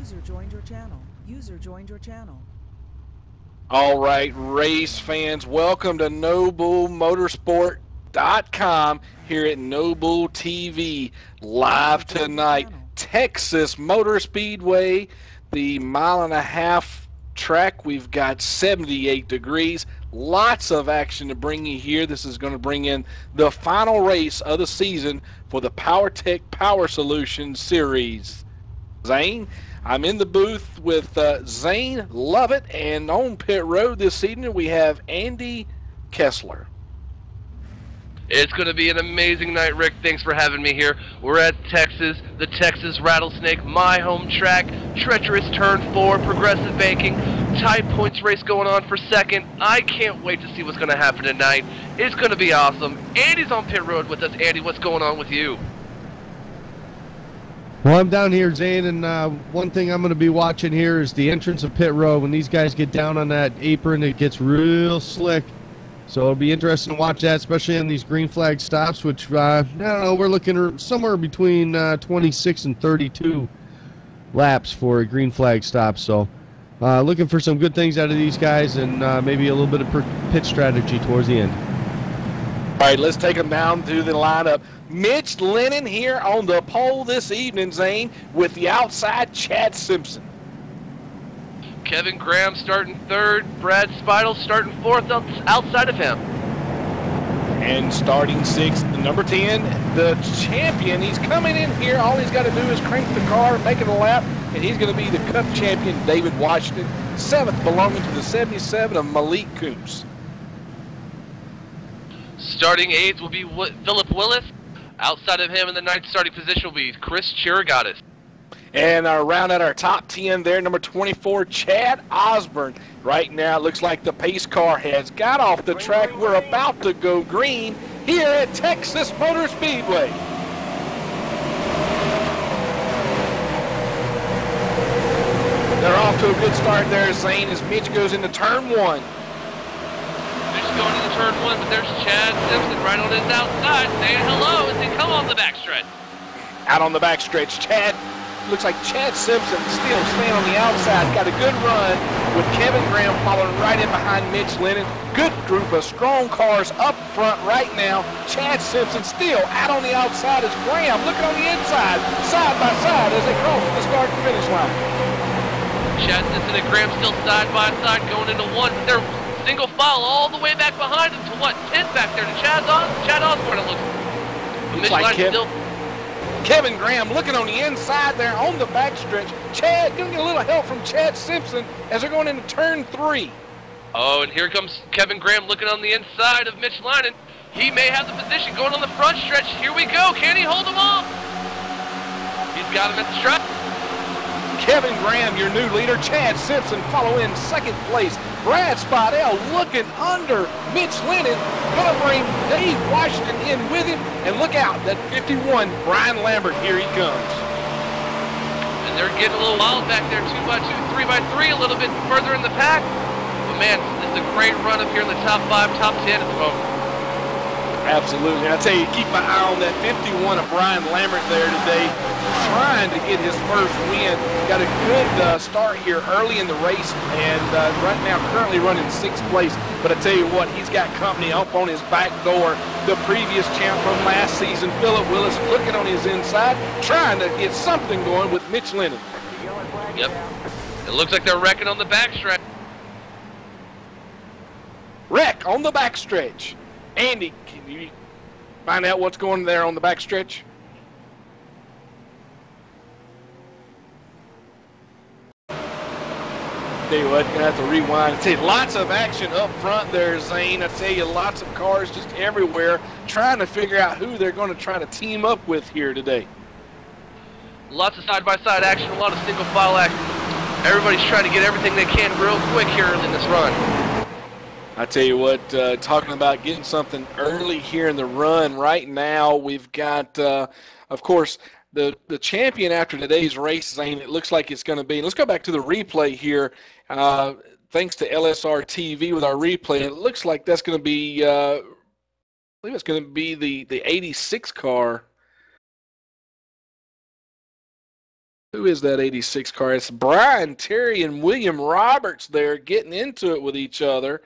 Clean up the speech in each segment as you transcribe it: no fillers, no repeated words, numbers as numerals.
User joined your channel. User joined your channel. All right, race fans, welcome to NoBullMotorsport.com here at NoBull TV. Live tonight, Texas Motor Speedway, the mile-and-a-half track. We've got 78 degrees. Lots of action to bring you here. This is going to bring in the final race of the season for the PowerTech Power Solutions Series. Zane, I'm in the booth with Zane Lovett, and on pit road this evening we have Andy Kessler. It's going to be an amazing night, Rick. Thanks for having me here. We're at Texas, the Texas Rattlesnake, my home track. Treacherous turn 4, progressive banking, tie points race going on for second. I can't wait to see what's going to happen tonight. It's going to be awesome. Andy's on pit road with us. Andy, what's going on with you? Well, I'm down here, Zane, and one thing I'm going to be watching here is the entrance of pit road. When these guys get down on that apron, it gets real slick. So it'll be interesting to watch that, especially on these green flag stops, which, I don't know, we're looking somewhere between 26 and 32 laps for a green flag stop. So looking for some good things out of these guys and maybe a little bit of pit strategy towards the end. All right, let's take them down through the lineup. Mitch Lennon here on the pole this evening, Zane, with the outside Chad Simpson. Kevin Graham starting third, Brad Speidel starting fourth outside of him. And starting sixth, number 10, the champion. He's coming in here. All he's got to do is crank the car, make it a lap, and he's going to be the Cup champion, David Washington. Seventh belonging to the 77 of Malik Coombs. Starting eighth will be Philip Willis. Outside of him in the ninth starting position will be Chris Chirigatis. And round out our top 10 there, number 24, Chad Osborne. Right now it looks like the pace car has got off the track. We're about to go green here at Texas Motor Speedway. They're off to a good start there, Zane, as Mitch goes into turn 1. Mitch going into turn 1, but there's Chad Simpson right on his outside saying hello as they come on the backstretch. Out on the backstretch, Chad. Looks like Chad Simpson still staying on the outside. Got a good run with Kevin Graham following right in behind Mitch Lennon. Good group of strong cars up front right now. Chad Simpson still out on the outside as Graham looking on the inside, side by side as they cross the start and finish line. Chad Simpson and Graham still side by side going into one. They're single file all the way back behind them to what? 10 back there to Chad Osborne, it looks like still. Kevin Graham looking on the inside there on the backstretch. Chad going to get a little help from Chad Simpson as they're going into turn 3. Oh, and here comes Kevin Graham looking on the inside of Mitch Lennon. He may have the position going on the front stretch. Here we go. Can he hold him off? He's got him at the strike. Kevin Graham, your new leader. Chad Simpson follow in second place. Brad Speidel looking under Mitch Lennon. Going to bring Dave Washington in with him. And look out, that 51, Brian Lambert, here he comes. And they're getting a little wild back there, 2x2, 3x3, a little bit further in the pack. But man, this is a great run up here in the top 5, top 10 at the moment. Absolutely. And I tell you, keep my eye on that 51 of Brian Lambert there today, trying to get his first win. Got a good start here early in the race, and right now currently running 6th place. But I tell you what, he's got company up on his back door. The previous champ from last season, Philip Willis, looking on his inside, trying to get something going with Mitch Lennon. Yep. It looks like they're wrecking on the backstretch. Wreck on the backstretch. Andy, can you find out what's going there on the backstretch? Tell you what, gonna have to rewind. I tell you, lots of action up front there, Zane. I tell you, lots of cars just everywhere trying to figure out who they're going to try to team up with here today. Lots of side-by-side action, a lot of single file action. Everybody's trying to get everything they can real quick here in this run. I tell you what, talking about getting something early here in the run, right now we've got, of course, the champion after today's race, Zane, it looks like it's going to be, let's go back to the replay here. Thanks to LSR TV with our replay, it looks like that's going to be, I believe it's going to be the 86 car Who is that 86 car? It's Brian Terry and William Roberts there getting into it with each other.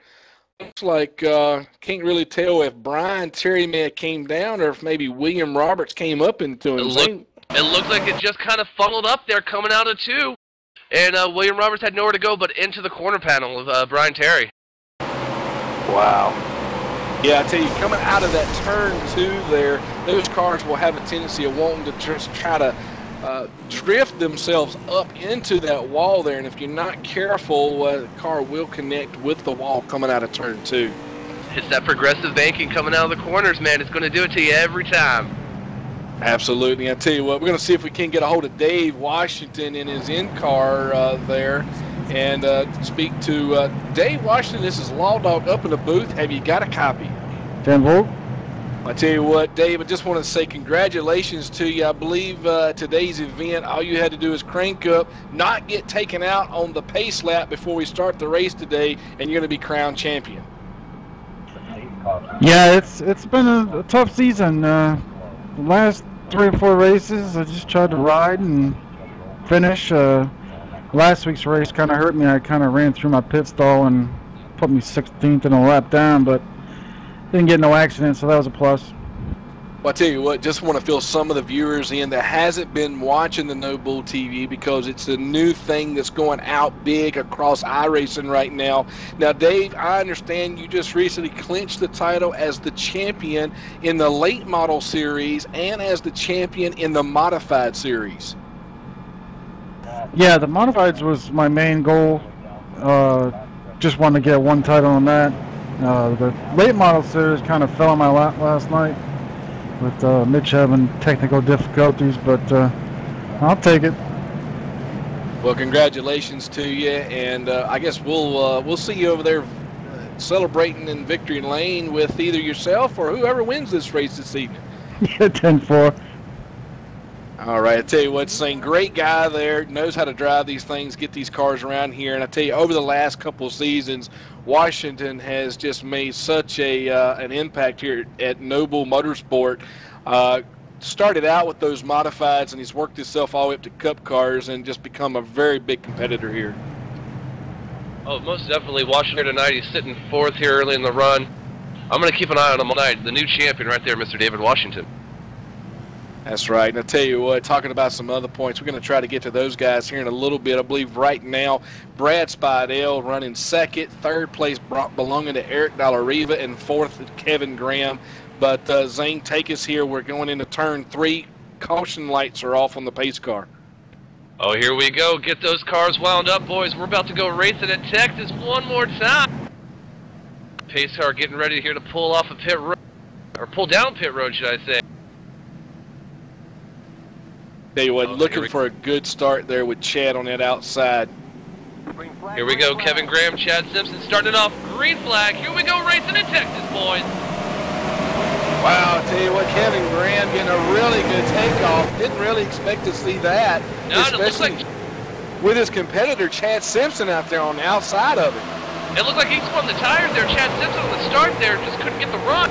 Looks like can't really tell if Brian Terry may have came down or if maybe William Roberts came up into him. It looked like it just kind of funneled up there coming out of 2. And William Roberts had nowhere to go but into the corner panel of Brian Terry. Wow. Yeah, I tell you, coming out of that turn 2 there, those cars will have a tendency of wanting to just try to drift themselves up into that wall there, and if you're not careful, the car will connect with the wall coming out of turn 2. It's that progressive banking coming out of the corners, man. It's going to do it to you every time. Absolutely. I tell you what, we're going to see if we can get a hold of Dave Washington in his in-car there and speak to Dave Washington. This is Law Dog up in the booth. Have you got a copy? 10 volt. I tell you what, Dave, I just want to say congratulations to you. I believe today's event, all you had to do is crank up, not get taken out on the pace lap before we start the race today, and you're going to be crowned champion. Yeah, it's been a tough season. The last 3 or 4 races, I just tried to ride and finish. Last week's race kind of hurt me. I kind of ran through my pit stall and put me 16th in a lap down, but didn't get no accident, so that was a plus. Well, I tell you what, just want to fill some of the viewers in that hasn't been watching the No Bull TV because it's a new thing that's going out big across iRacing right now. Now, Dave, I understand you just recently clinched the title as the champion in the late model series and as the champion in the modified series. Yeah, the modifieds was my main goal. Just wanted to get 1 title on that. The late model series kind of fell on my lap last night with Mitch having technical difficulties, but I'll take it. Well, congratulations to you, and I guess we'll see you over there celebrating in victory lane with either yourself or whoever wins this race this evening. Yeah, 10-4. All right, I tell you what, Sing, great guy there, knows how to drive these things, get these cars around here, and I tell you, over the last couple of seasons, Washington has just made such an impact here at NoBullMotorsport. Started out with those modifieds, and he's worked himself all the way up to Cup cars and just become a very big competitor here. Oh, most definitely. Washington tonight, he's sitting 4th here early in the run. I'm going to keep an eye on him all night. The new champion right there, Mr. David Washington. That's right. And I'll tell you what, talking about some other points, we're going to try to get to those guys here in a little bit. I believe right now, Brad Spidell running 2nd, 3rd place belonging to Eric Dallariva, and 4th, Kevin Graham. But Zane, take us here. We're going into turn 3. Caution lights are off on the pace car. Oh, here we go. Get those cars wound up, boys. We're about to go racing at Texas one more time. Pace car getting ready here to pull off a pit road, or pull down pit road, should I say. Tell you what, looking for a good start there with Chad on that outside. Here we go, Kevin Graham, Chad Simpson starting it off. Green flag. Here we go, racing in Texas, boys. Wow, I tell you what, Kevin Graham getting a really good takeoff. Didn't really expect to see that. No, it looks like with his competitor, Chad Simpson, out there on the outside of it. It looked like he spun the tires there. Chad Simpson on the start there just couldn't get the run.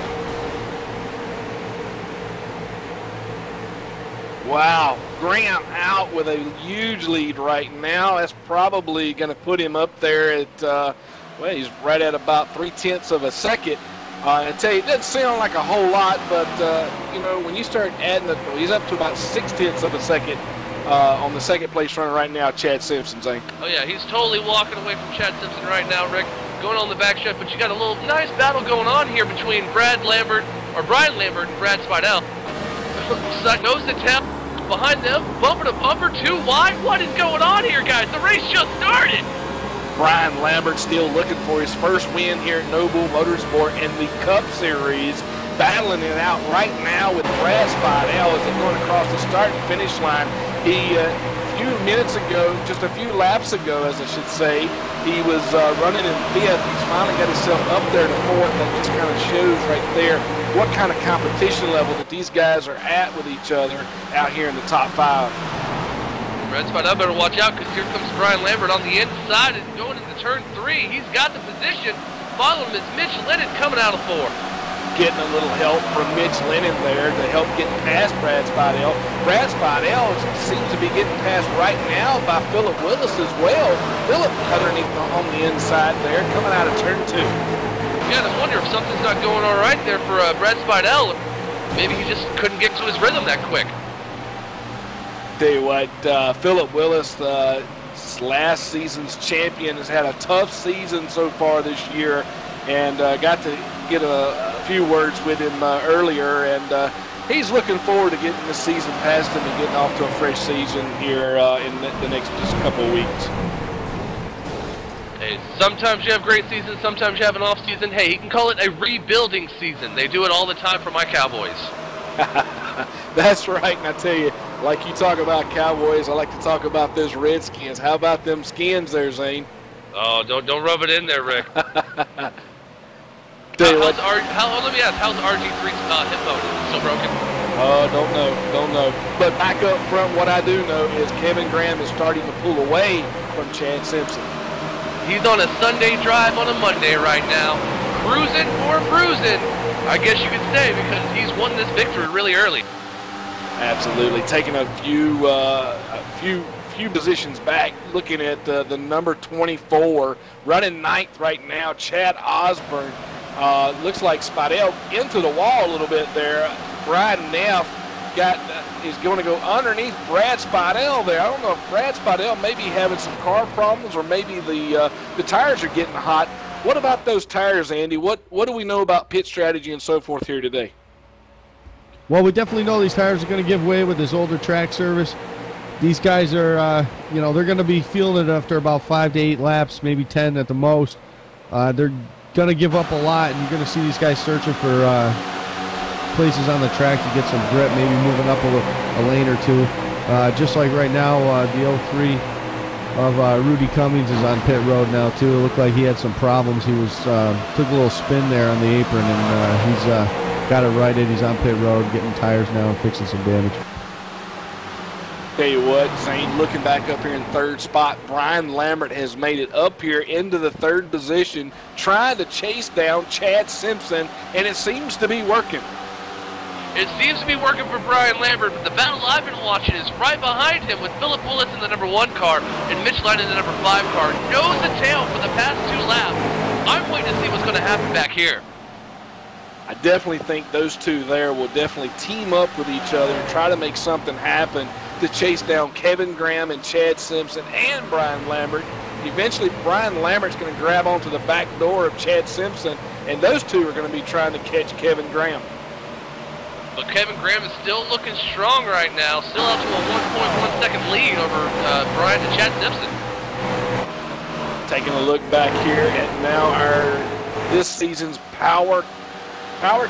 Wow, Graham out with a huge lead right now. That's probably going to put him up there at, well, he's right at about 0.3 of a second. I tell you, it doesn't sound like a whole lot, but, you know, when you start adding it, he's up to about 0.6 of a second on the 2nd place runner right now, Chad Simpson, Zane. Oh, yeah, he's totally walking away from Chad Simpson right now, Rick, going on the back stretch, but you got a little nice battle going on here between Brian Lambert and Brad Spidell. Nose to tail. Behind them, bumper to bumper, too wide. What is going on here, guys? The race just started. Brian Lambert still looking for his first win here at NoBullMotorsport in the Cup Series. Battling it out right now with Brad Spidell as they're going across the start and finish line. He, a few minutes ago, just a few laps ago, as I should say, he was running in 5th. He's finally got himself up there to 4th. That just kind of shows right there what kind of competition level that these guys are at with each other out here in the top 5. Brad Spidell better watch out because here comes Brian Lambert on the inside and going into turn 3. He's got the position. Following him is Mitch Lennon coming out of 4. getting a little help from Mitch Lennon there to help get past Brad Spidell. Brad Spidell seems to be getting passed right now by Philip Willis as well. Philip underneath on the inside there, coming out of turn 2. Yeah, I wonder if something's not going all right there for Brad Spidell. Maybe he just couldn't get to his rhythm that quick. Tell you what, Philip Willis, last season's champion, has had a tough season so far this year, and got to get a few words with him earlier, and he's looking forward to getting the season past him and getting off to a fresh season here in the next just couple of weeks. Hey, sometimes you have great seasons, sometimes you have an off season. Hey, you can call it a rebuilding season. They do it all the time for my Cowboys. That's right, and I tell you, like you talk about Cowboys, I like to talk about those Redskins. How about them skins there, Zane? Oh, don't rub it in there, Rick. Let me ask, how's RG3's hip mode? Is it still broken? Oh, don't know. But back up front, what I do know is Kevin Graham is starting to pull away from Chad Simpson. He's on a Sunday drive on a Monday right now. Cruising or bruising, I guess you could say, because he's won this victory really early. Absolutely. Taking a few positions back, looking at the number 24, running ninth right now, Chad Osborne. Looks like Spidell into the wall a little bit there. Brian Neff is going to go underneath Brad Spidell there. I don't know if Brad Spidell may be having some car problems, or maybe the tires are getting hot. What about those tires, Andy? What do we know about pit strategy and so forth here today? Well, we definitely know these tires are going to give way with this older track service. These guys are, they're going to be feeling it after about 5 to 8 laps, maybe 10 at the most. They're going to give up a lot, and you're going to see these guys searching for places on the track to get some grip, maybe moving up a lane or two. Just like right now, the 03 of Rudy Cummings is on pit road now too. It looked like he had some problems. He was took a little spin there on the apron, and he's got it righted. He's on pit road, getting tires now and fixing some damage. Tell you what, Zane, looking back up here in third spot, Brian Lambert has made it up here into the third position, trying to chase down Chad Simpson, and it seems to be working. It seems to be working for Brian Lambert, but the battle I've been watching is right behind him with Philip Willis in the number 1 car and Mitch Lyon in the number 5 car. Nose to tail for the past 2 laps. I'm waiting to see what's going to happen back here. I definitely think those two there will definitely team up with each other and try to make something happen to chase down Kevin Graham and Chad Simpson and Brian Lambert. Eventually, Brian Lambert's going to grab onto the back door of Chad Simpson, and those two are going to be trying to catch Kevin Graham. But Kevin Graham is still looking strong right now, still up to a 1.1 second lead over Brian and Chad Simpson. Taking a look back here at now this season's Power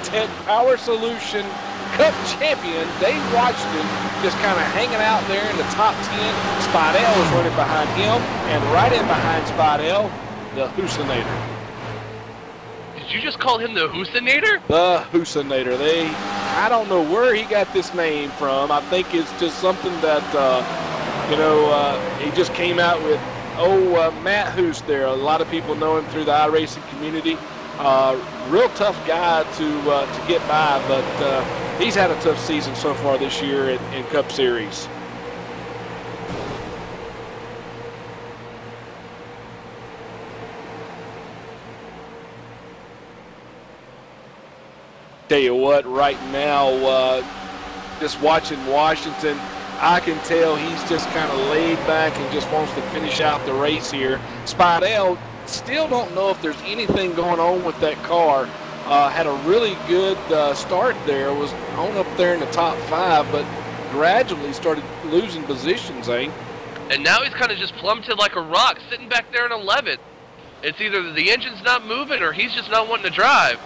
Tech Power Solution Cup champion, Dave Washington, just kind of hanging out there in the top 10. Spidell is running behind him, and right in behind Spidell, the Husinator. Did you just call him the Husinator? The Husinator. I don't know where he got this name from. I think it's just something that, he just came out with. Matt Hoos there. A lot of people know him through the iRacing community. Real tough guy to get by, but he's had a tough season so far this year in Cup Series. Tell you what, right now, just watching Washington, I can tell he's just kind of laid back and just wants to finish out the race here. Spidell, still don't know if there's anything going on with that car. Had a really good start there, was on up there in the top 5, but gradually started losing positions, eh? And now he's kind of just plummeted like a rock, sitting back there in 11th. It's either the engine's not moving or he's just not wanting to drive.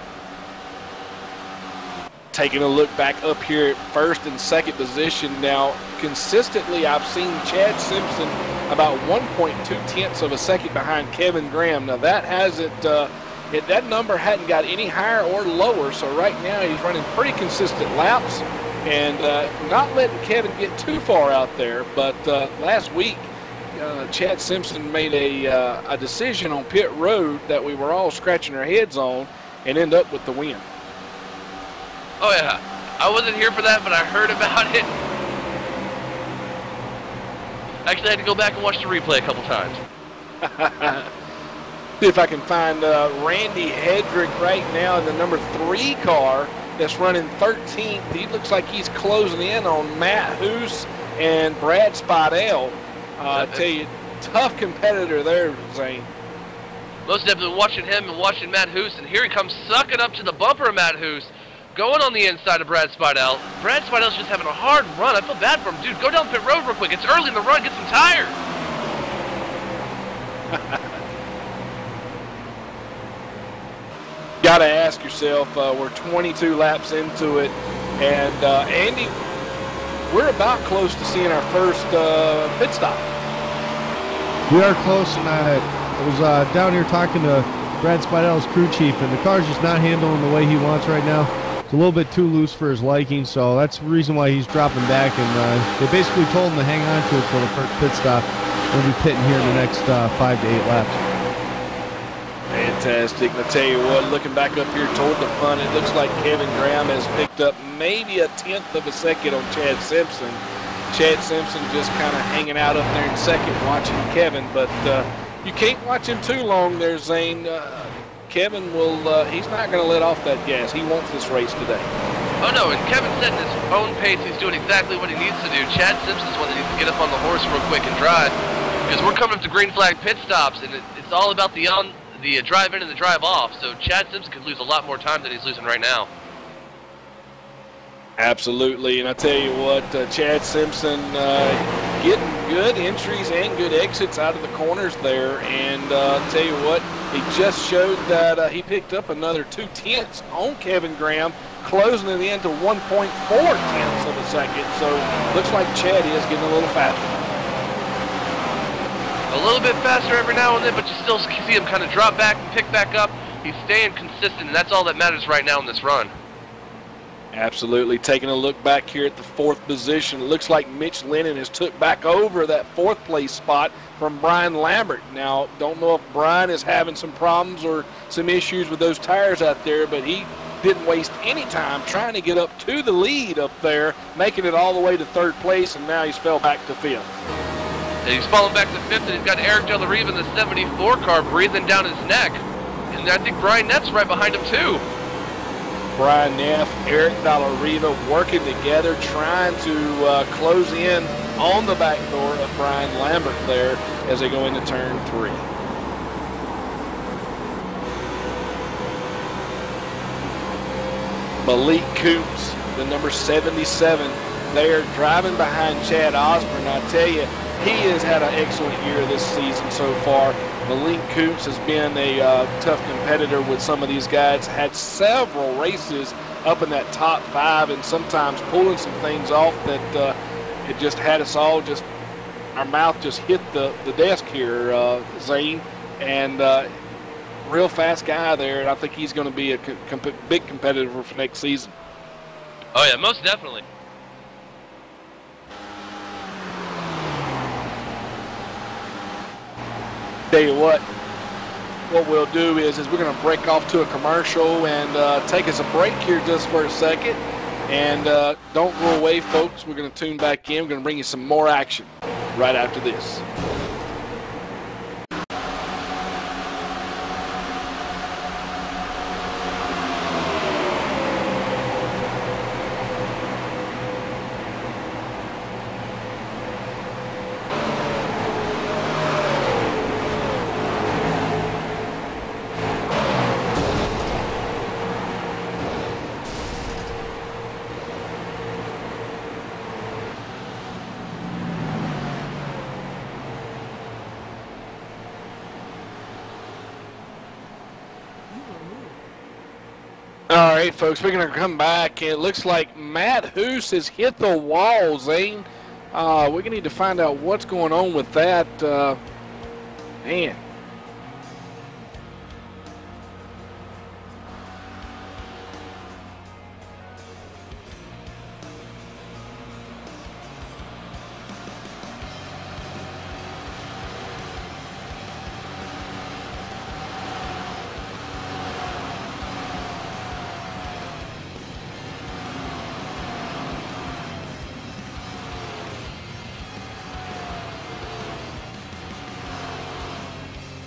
Taking a look back up here at first and second position now, consistently I've seen Chad Simpson about 1.2 of a second behind Kevin Graham. Now that hasn't, that number hadn't got any higher or lower, so right now he's running pretty consistent laps and not letting Kevin get too far out there. But last week, Chad Simpson made a decision on pit road that we were all scratching our heads on and end up with the win. Oh yeah, I wasn't here for that, but I heard about it. Actually, I had to go back and watch the replay a couple times. See if I can find Randy Hedrick right now in the number 3 car that's running 13th. He looks like he's closing in on Matt Hoos and Brad Spidell. I tell you, tough competitor there, Zane. Most definitely watching him and watching Matt Hoos, and here he comes sucking up to the bumper of Matt Hoos, going on the inside of Brad Spidell. Brad Spidell's just having a hard run. I feel bad for him. Dude, go down pit road real quick. It's early in the run. Get some tires. Got to ask yourself, we're 22 laps into it, and Andy, we're about close to seeing our first pit stop. We are close, and I was down here talking to Brad Spidell's crew chief, and the car's just not handling the way he wants right now. It's a little bit too loose for his liking, so that's the reason why he's dropping back, and they basically told him to hang on to it for the first pit stop. We'll be pitting here in the next 5 to 8 laps. Fantastic. And I tell you what, looking back up here toward the front, it looks like Kevin Graham has picked up maybe a 1/10 of a second on Chad Simpson. Chad Simpson just kind of hanging out up there in second watching Kevin, but you can't watch him too long there, Zane. Kevin will, he's not going to let off that gas. He wants this race today. Oh no, and Kevin's setting his own pace. He's doing exactly what he needs to do. Chad Simpson's one that needs to get up on the horse real quick and drive, because we're coming up to green flag pit stops, and it's all about the drive in and the drive off. So Chad Simpson could lose a lot more time than he's losing right now. Absolutely, and I tell you what, Chad Simpson getting good entries and good exits out of the corners there, and I tell you what, he just showed that he picked up another 2/10 on Kevin Graham, closing it in to 1.4 of a second, so looks like Chad is getting a little faster. A little bit faster every now and then, but you still see him kind of drop back and pick back up. He's staying consistent, and that's all that matters right now in this run. Absolutely. Taking a look back here at the 4th position, it looks like Mitch Lennon has took back over that 4th place spot from Brian Lambert. Now, don't know if Brian is having some problems or some issues with those tires out there, but he didn't waste any time trying to get up to the lead up there, making it all the way to 3rd place, and now he's fell back to 5th. And he's falling back to 5th, and he's got Eric Del Riva in the 74 car breathing down his neck. And I think Brian Neff's right behind him, too. Brian Neff, Eric Dallariva working together, trying to close in on the back door of Brian Lambert there as they go into turn 3. Malik Coops, the number 77, there driving behind Chad Osborne. I tell you, he has had an excellent year this season so far. Malik Coops has been a tough competitor with some of these guys, had several races up in that top 5 and sometimes pulling some things off that it just had us all just, our mouth just hit the desk here, Zane. And real fast guy there, and I think he's going to be a big competitor for next season. Oh yeah, most definitely. Tell you what we'll do is we're going to break off to a commercial and take us a break here just for a second. And don't go away, folks. We're going to tune back in. We're going to bring you some more action right after this. All right, folks, we're going to come back. It looks like Matt Hoos has hit the wall, Zane. We're going to need to find out what's going on with that. Man.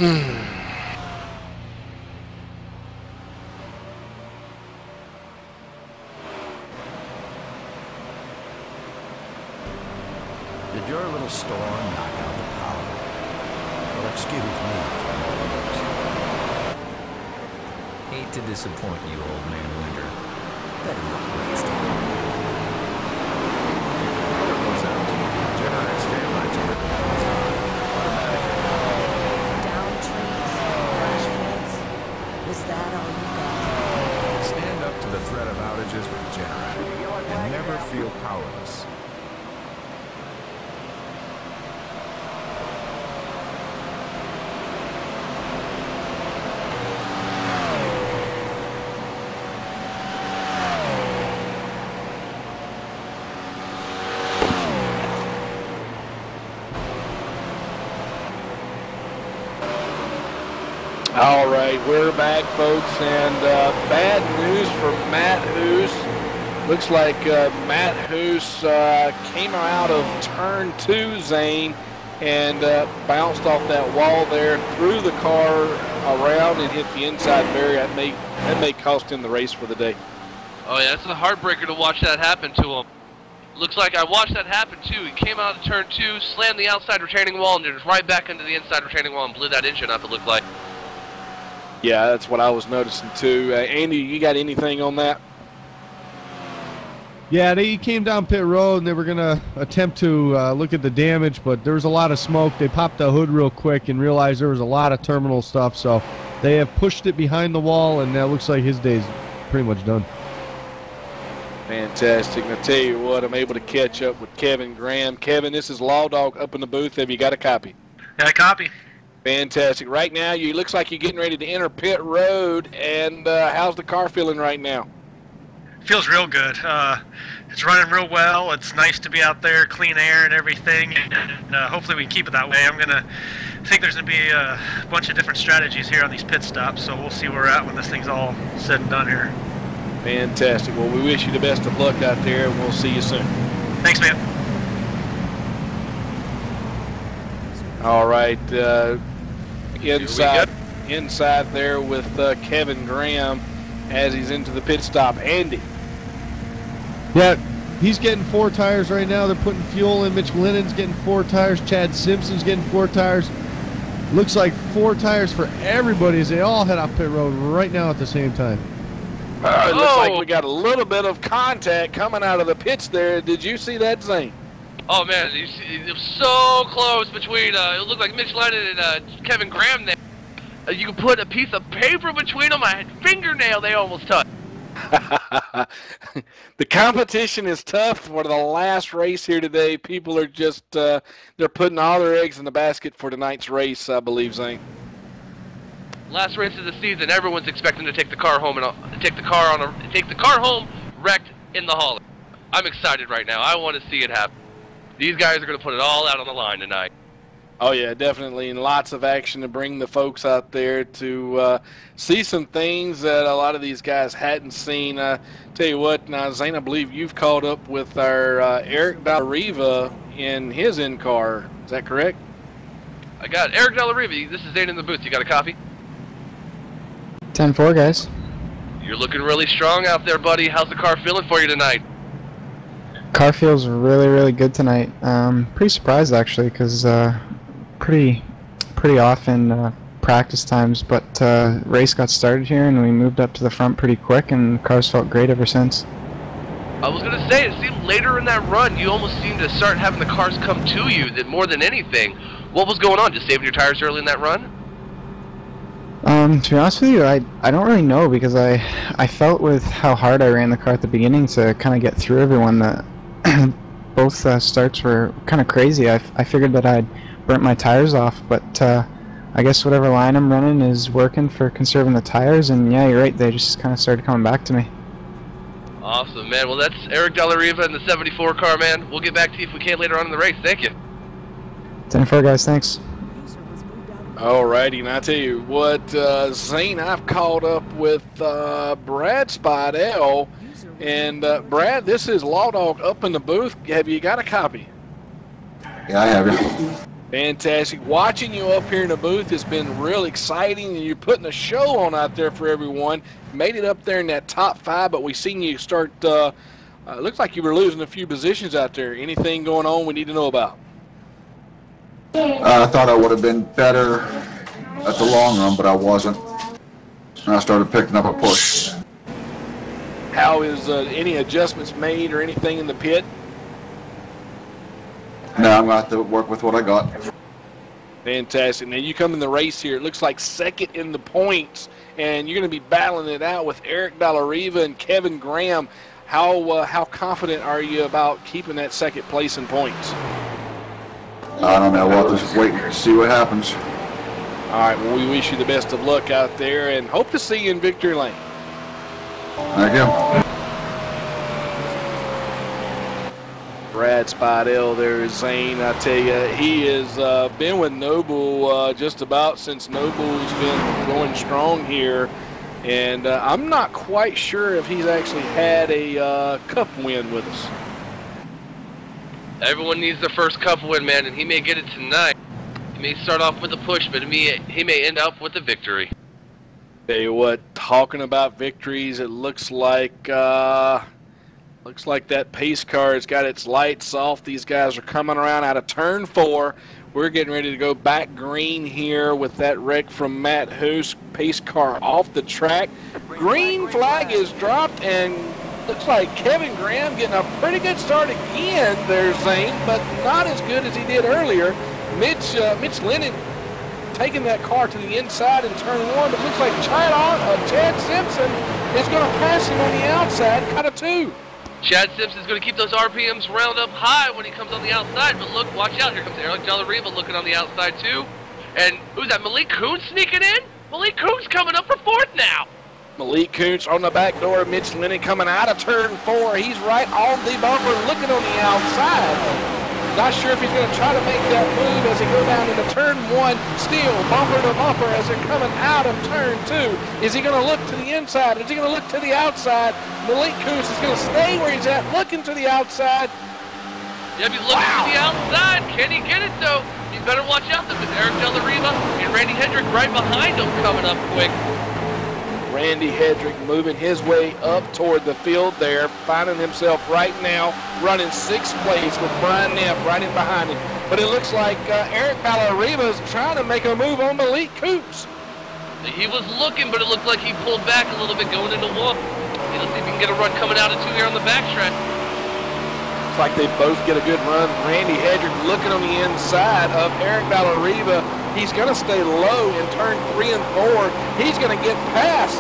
Did your little storm knock out the power? Well, excuse me for a moment. Hate to disappoint you, old man Winter. Better luck next time. Power goes out. Generator standby generator. Down trees, flash floods. Is that all you got? Stand up to the threat of outages with Generator and never feel powerless. All right, we're back, folks, and bad news for Matt Hoos. Looks like Matt Hoos came out of turn 2, Zane, and bounced off that wall there, threw the car around and hit the inside barrier. That may cost him the race for the day. Oh yeah, it's a heartbreaker to watch that happen to him. Looks like I watched that happen too. He came out of turn 2, slammed the outside retaining wall, and just right back into the inside retaining wall and blew that engine up, it looked like. Yeah, that's what I was noticing too. Andy, you got anything on that? Yeah, they came down pit road and they were going to attempt to look at the damage, but there was a lot of smoke. They popped the hood real quick and realized there was a lot of terminal stuff, so they have pushed it behind the wall, and that looks like his day's pretty much done. Fantastic. And I tell you what, I'm able to catch up with Kevin Graham. Kevin, this is Law Dog up in the booth. Have you got a copy? Got a copy. Fantastic. Right now, you looks like you're getting ready to enter pit road, and how's the car feeling right now? Feels real good. It's running real well. It's nice to be out there, clean air and everything, and hopefully we can keep it that way. I think there's going to be a bunch of different strategies here on these pit stops, so we'll see where we're at when this thing's all said and done here. Fantastic. Well, we wish you the best of luck out there, and we'll see you soon. Thanks, man. All right. Inside there with Kevin Graham as he's into the pit stop. Andy. Yeah, he's getting 4 tires right now. They're putting fuel in. Mitch Lennon's getting 4 tires. Chad Simpson's getting 4 tires. Looks like 4 tires for everybody as they all head off pit road right now at the same time. It looks like we got a little bit of contact coming out of the pits there. Did you see that, Zane? Oh man, it was so close between, it looked like Mitch Lennon and Kevin Graham there. You could put a piece of paper between them, a fingernail they almost touched. The competition is tough for the last race here today. People are just, they're putting all their eggs in the basket for tonight's race, I believe, Zane. Last race of the season, everyone's expecting to take the car home and take the car home wrecked in the hauler. I'm excited right now. I want to see it happen. These guys are going to put it all out on the line tonight. Oh, yeah, definitely, and lots of action to bring the folks out there to see some things that a lot of these guys hadn't seen. Tell you what, now, Zane, I believe you've caught up with our Eric Dallariva in his in-car. Is that correct? I got Eric Dallariva. This is Zane in the booth. You got a copy? 10-4, guys. You're looking really strong out there, buddy. How's the car feeling for you tonight? Car feels really, really good tonight. Pretty surprised actually, because pretty off in practice times, but race got started here and we moved up to the front pretty quick, and the cars felt great ever since. I was gonna say, it seemed later in that run, you almost seemed to start having the cars come to you more than anything. What was going on? Just saving your tires early in that run? To be honest with you, I don't really know, because I felt with how hard I ran the car at the beginning to kind of get through everyone that both starts were kind of crazy. I figured that I'd burnt my tires off, but I guess whatever line I'm running is working for conserving the tires, and yeah, you're right, they just kind of started coming back to me. Awesome, man. Well, that's Eric Dallariva in the 74 car, man. We'll get back to you if we can later on in the race. Thank you. 10-4, guys, thanks. All righty, and I tell you what, Zane, I've caught up with Brad Spidell, and Brad, this is Law Dog up in the booth. Have you got a copy? Yeah, I have it. Fantastic. Watching you up here in the booth has been real exciting, and you're putting a show on out there for everyone. Made it up there in that top 5, but we seen you start, looks like you were losing a few positions out there. Anything going on we need to know about? I thought I would have been better at the long run, but I wasn't. And I started picking up a push. How is any adjustments made or anything in the pit? Now I'm going to have to work with what I got. Fantastic. Now you come in the race here. It looks like second in the points, and you're going to be battling it out with Eric Dallariva and Kevin Graham. How confident are you about keeping that second place in points? I don't know. We'll just wait and see what happens. All right. Well, we wish you the best of luck out there, and hope to see you in victory lane. Thank you. Brad Spidell there is Zane. I tell you, he has been with Nobull just about since Nobull's been going strong here. And I'm not quite sure if he's actually had a cup win with us. Everyone needs their first cup win, man, and he may get it tonight. He may start off with a push, but he may end up with a victory. Tell you what, talking about victories, it looks like that pace car has got its lights off. These guys are coming around out of turn 4. We're getting ready to go back green here with that wreck from Matt Hoos. Pace car off the track. Green flag is dropped, and looks like Kevin Graham getting a pretty good start again there, Zane, but not as good as he did earlier. Mitch Lennon taking that car to the inside in turn 1, but looks like Chad Simpson is going to pass him on the outside, cut a 2. Chad Simpson's going to keep those RPMs round up high when he comes on the outside, but look, watch out, here comes Eric Dallariva looking on the outside too. And who's that, Malik Kuntz sneaking in? Malik Kuntz coming up for 4th now. Malik Kuntz on the back door. Mitch Lennon coming out of turn 4. He's right on the bumper looking on the outside. Not sure if he's going to try to make that move as they go down into turn 1. Still bumper to bumper as they're coming out of turn 2. Is he going to look to the inside? Is he going to look to the outside? Malik Kuntz is going to stay where he's at, looking to the outside. Yep, he's looking to the outside. Can he get it, though? You better watch out. There's Eric Dallariva and Randy Hendrick right behind him coming up quick. Randy Hedrick moving his way up toward the field there, finding himself right now running 6th place with Brian Neff right in behind him. But it looks like Eric Dallariva is trying to make a move on Malik Kuntz. He was looking, but it looked like he pulled back a little bit going into 1. Let's see if he can get a run coming out of 2 here on the backstretch. Looks like they both get a good run. Randy Hedrick looking on the inside of Eric Dallariva. He's going to stay low in turn 3 and 4. He's going to get past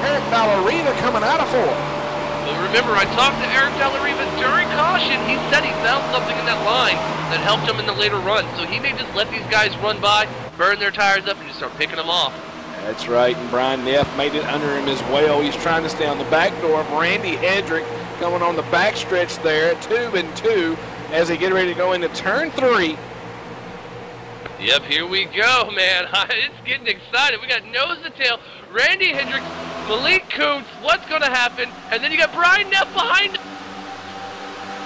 Eric Dallariva coming out of 4. But remember, I talked to Eric Dallariva during caution. He said he found something in that line that helped him in the later run. So he may just let these guys run by, burn their tires up, and just start picking them off. That's right, and Brian Neff made it under him as well. He's trying to stay on the back door of Randy Hedrick, coming on the backstretch there at 2 and 2 as they get ready to go into turn 3. Yep, here we go, man. It's getting exciting. We got nose to tail. Randy Hendricks, Malik Kuntz, what's going to happen? And then you got Brian Neff behind him.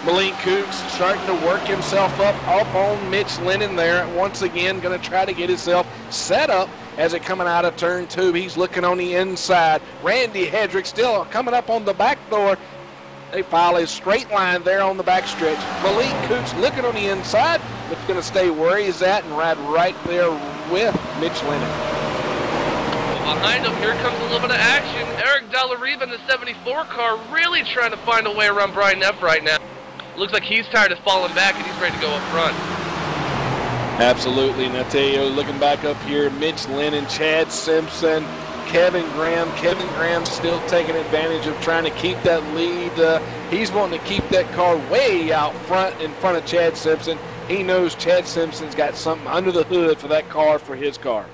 Malik Kuntz starting to work himself up on Mitch Lennon there. Once again, going to try to get himself set up as it coming out of turn 2. He's looking on the inside. Randy Hedrick still coming up on the back door. They file a straight line there on the backstretch. Malik Kuntz looking on the inside, but going to stay where he's at and ride right there with Mitch Lennon. Well, behind him, here comes a little bit of action. Eric Dallariva in the 74 car really trying to find a way around Brian Neff right now. Looks like he's tired of falling back and he's ready to go up front. Absolutely, and I tell you, looking back up here, Mitch Lennon, Chad Simpson, Kevin Graham. Kevin Graham still taking advantage of trying to keep that lead. He's wanting to keep that car way out front in front of Chad Simpson. He knows Chad Simpson's got something under the hood for that car, for his car.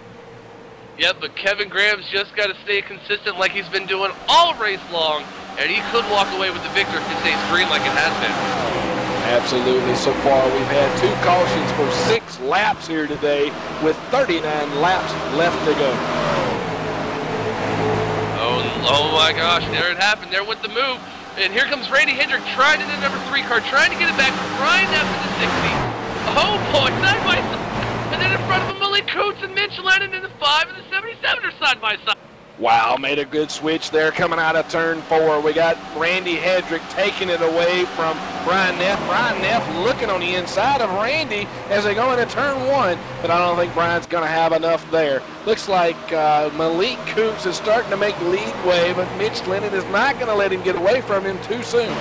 Yep, but Kevin Graham's just got to stay consistent like he's been doing all race long, and he could walk away with the victory if it stays green like it has been. Absolutely. So far, we've had 2 cautions for 6 laps here today with 39 laps left to go. Oh my gosh, there it happened. There went the move. And here comes Randy Hendrick trying to the number 3 car, trying to get it back. Brian Neff in the 60. Oh boy, side by side. And then in front of him, Malik Coots and Mitch Lennon in the 5 and the 77 are side by side. Wow, made a good switch there coming out of turn 4. We got Randy Hedrick taking it away from Brian Neff. Brian Neff looking on the inside of Randy as they go into turn 1, but I don't think Brian's going to have enough there. Looks like Malik Coops is starting to make lead way, but Mitch Lennon is not going to let him get away from him too soon.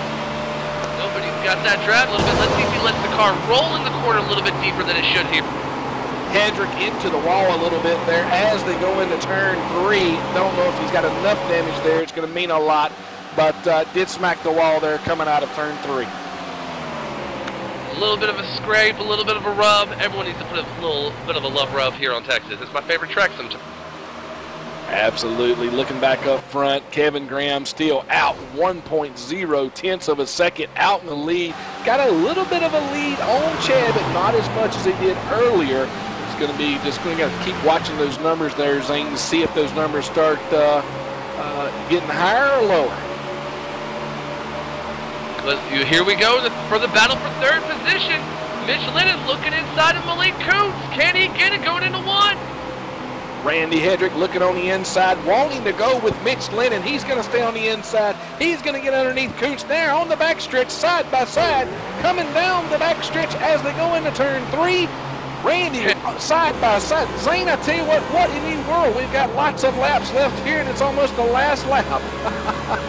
Nobody's got that drive a little bit. Let's see if he lets the car roll in the corner a little bit deeper than it should here. Hedrick into the wall a little bit there as they go into turn 3. Don't know if he's got enough damage there. It's going to mean a lot, but did smack the wall there coming out of turn 3. A little bit of a scrape, a little bit of a rub. Everyone needs to put a little bit of a love rub here on Texas. It's my favorite track sometimes. Absolutely. Looking back up front, Kevin Graham still out 1.0 tenths of a second out in the lead. Got a little bit of a lead on Chad, but not as much as he did earlier. It's going to be just going to keep watching those numbers there, Zane, to see if those numbers start getting higher or lower. Here we go for the battle for third position. Mitch Lennon looking inside of Malik Coots. Can he get it going into 1? Randy Hedrick looking on the inside, wanting to go with Mitch Lennon. He's going to stay on the inside. He's going to get underneath Coots now on the backstretch, side by side, coming down the backstretch as they go into turn 3. Randy side by side. Zane, I tell you what in the world? We've got lots of laps left here, and it's almost the last lap.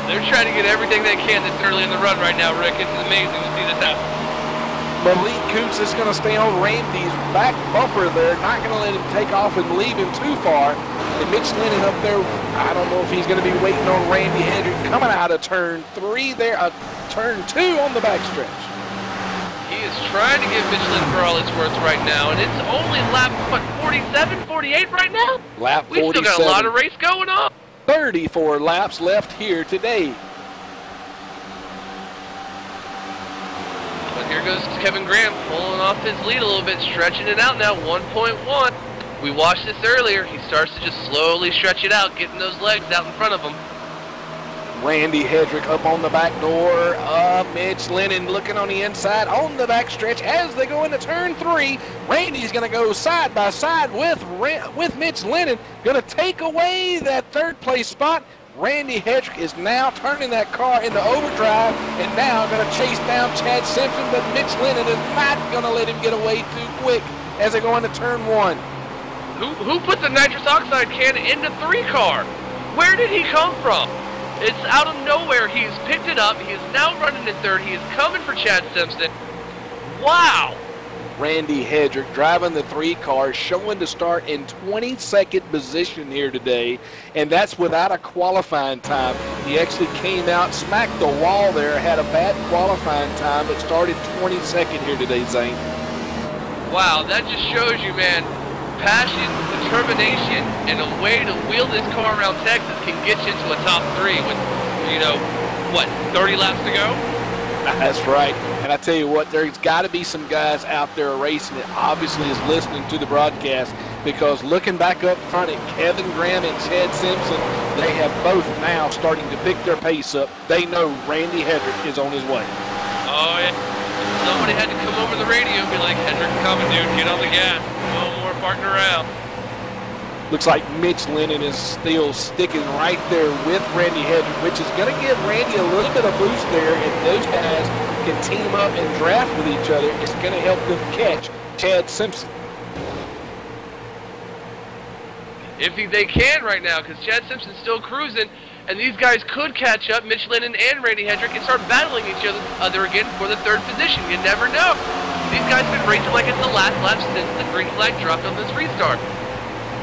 They're trying to get everything they can this early in the run right now, Rick. It's amazing to see this happen. Malik Coots is going to stay on Randy's back bumper there, not going to let him take off and leave him too far. And Mitch Lennon up there, I don't know if he's going to be waiting on Randy Hedrick coming out of turn 3 there, turn 2 on the backstretch. He is trying to give Mitch Lennon for all it's worth right now, and it's only lap, what, 47, 48 right now? Lap 47. We've still got a lot of race going on. 34 laps left here today. But here goes Kevin Graham pulling off his lead a little bit, stretching it out now, 1.1. We watched this earlier. He starts to just slowly stretch it out, getting those legs out in front of him. Randy Hedrick up on the back door. Mitch Lennon looking on the inside on the back stretch as they go into turn 3. Randy's going to go side by side with Mitch Lennon. Going to take away that third place spot. Randy Hedrick is now turning that car into overdrive and now going to chase down Chad Simpson, but Mitch Lennon is not going to let him get away too quick as they go into turn 1. Who put the nitrous oxide can in the 3 car? Where did he come from? It's out of nowhere. He's picked it up. He is now running in 3rd. He is coming for Chad Simpson. Wow. Randy Hedrick driving the 3 car, showing to start in 22nd position here today, and that's without a qualifying time. He actually came out, smacked the wall there, had a bad qualifying time, but started 22nd here today, Zane. Wow, that just shows you, man, passion, determination, and a way to wheel this car around Texas can get you into a top 3 with, you know, what, 30 laps to go? That's right. And I tell you what, there's got to be some guys out there racing that obviously is listening to the broadcast, because looking back up front at Kevin Graham and Chad Simpson, they have both now starting to pick their pace up. They know Randy Hedrick is on his way. Oh, yeah. Somebody had to come over the radio and be like, Hedrick coming, dude, get on the gas. No more farting around. Looks like Mitch Lennon is still sticking right there with Randy Hedrick, which is going to give Randy a little bit of boost there. If those guys can team up and draft with each other, it's going to help them catch Chad Simpson. If they can right now, because Chad Simpson's still cruising, and these guys could catch up, Mitch Lennon and Randy Hedrick, and start battling each other again for the 3rd position. You never know. These guys have been racing like it's the last lap since the green flag dropped on this restart.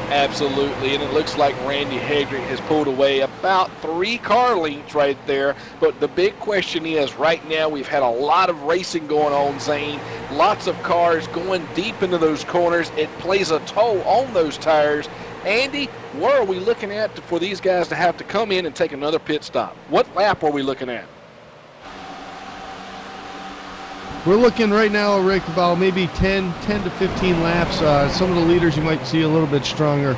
Absolutely, and it looks like Randy Hedrick has pulled away about 3 car lengths right there. But the big question is, right now we've had a lot of racing going on, Zane. Lots of cars going deep into those corners. It plays a toll on those tires. Andy, what are we looking at for these guys to have to come in and take another pit stop? What lap are we looking at? We're looking right now, Rick, about maybe 10 to 15 laps. Some of the leaders you might see a little bit stronger.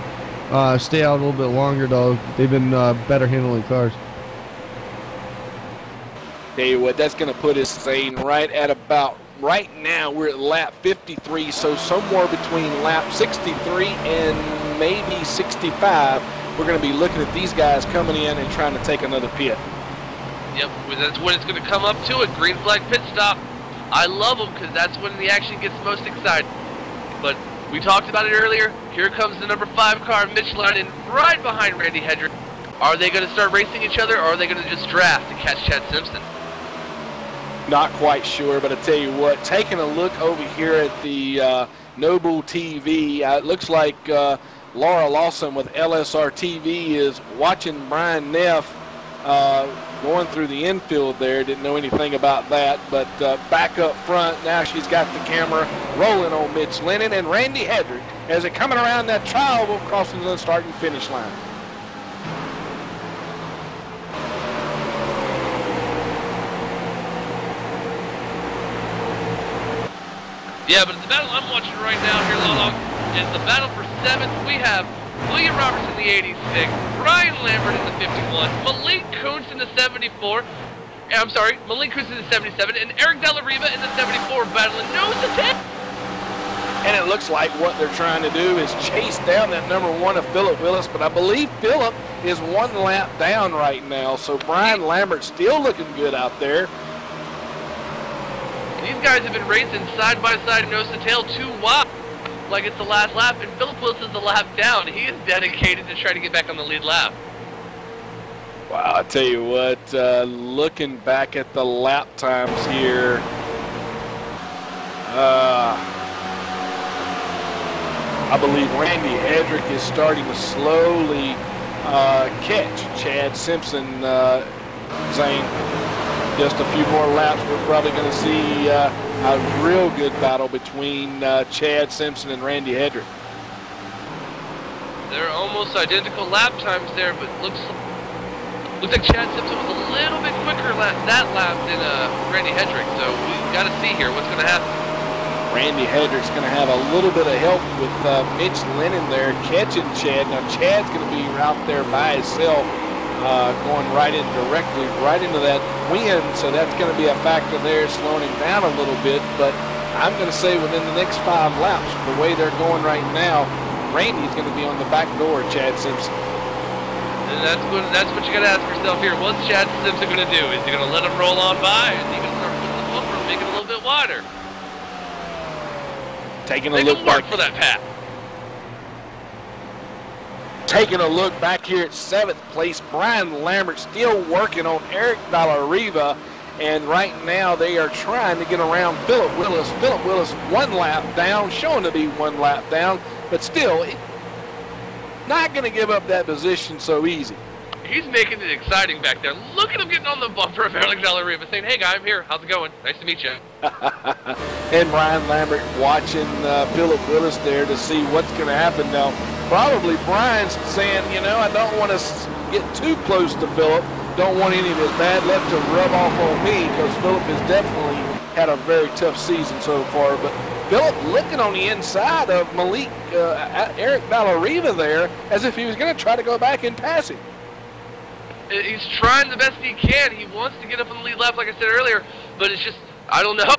Stay out a little bit longer, though. They've been better handling cars. Tell you what, that's going to put us, Zane, right at about right now we're at lap 53, so somewhere between lap 63 and maybe 65, we're going to be looking at these guys coming in and trying to take another pit. Yep, that's when it's going to come up to it. Green flag pit stop. I love them because that's when the action gets most exciting. But we talked about it earlier. Here comes the number 5 car, Mitch Linen, right behind Randy Hedrick. Are they going to start racing each other, or are they going to just draft to catch Chad Simpson? Not quite sure, but I tell you what, taking a look over here at the NoBull TV, it looks like Laura Lawson with LSR TV is watching Brian Neff going through the infield there. Didn't know anything about that, but back up front, now she's got the camera rolling on Mitch Lennon and Randy Hedrick as they're coming around that trial crossing the start and finish line. Yeah, but the battle I'm watching right now here, Lolo, is the battle for 7th. We have William Roberts in the 86, Brian Lambert in the 51, Malik Kuntz in the 74, I'm sorry, Malik Kuntz in the 77, and Eric Della Riva in the 74 battling nose to tail. And it looks like what they're trying to do is chase down that number 1 of Philip Willis, but I believe Philip is 1 lap down right now, so Brian Lambert still looking good out there. These guys have been racing side by side, nose to tail, 2 wide, like it's the last lap, and Philip Willis is the lap down. He is dedicated to try to get back on the lead lap. Wow, I tell you what, looking back at the lap times here, I believe Randy Hedrick is starting to slowly catch Chad Simpson, Zane. Just a few more laps, we're probably going to see a real good battle between Chad Simpson and Randy Hedrick. They're almost identical lap times there, but looks like Chad Simpson was a little bit quicker that lap than Randy Hedrick, so we've got to see here what's going to happen. Randy Hedrick's going to have a little bit of help with Mitch Lennon there catching Chad. Now Chad's going to be out there by himself, going directly into that wind, so that's going to be a factor there, slowing him down a little bit. But I'm going to say within the next 5 laps, the way they're going right now, Randy's going to be on the back door of Chad Simpson. And that's what you got to ask yourself here. What's Chad Simpson going to do? Is he going to let him roll on by? Is he going to start putting the bumper and make it a little bit wider? Taking a look back for that path. Taking a look back here at 7th place, Brian Lambert still working on Eric Della Riva, and right now they are trying to get around Philip Willis. Philip Willis 1 lap down, showing to be 1 lap down, but still not going to give up that position so easy. He's making it exciting back there. Look at him getting on the bumper of Eric Della Riva, saying, "Hey guy, I'm here. How's it going? Nice to meet you." And Brian Lambert watching Philip Willis there to see what's going to happen now. Probably Brian's saying, you know, I don't want to get too close to Philip. Don't want any of his bad luck to rub off on me, because Philip has definitely had a very tough season so far. But Philip looking on the inside of Eric Della Riva there, as if he was going to try to go back and pass him. He's trying the best he can. He wants to get up on the lead lap, like I said earlier, but it's just, I don't know.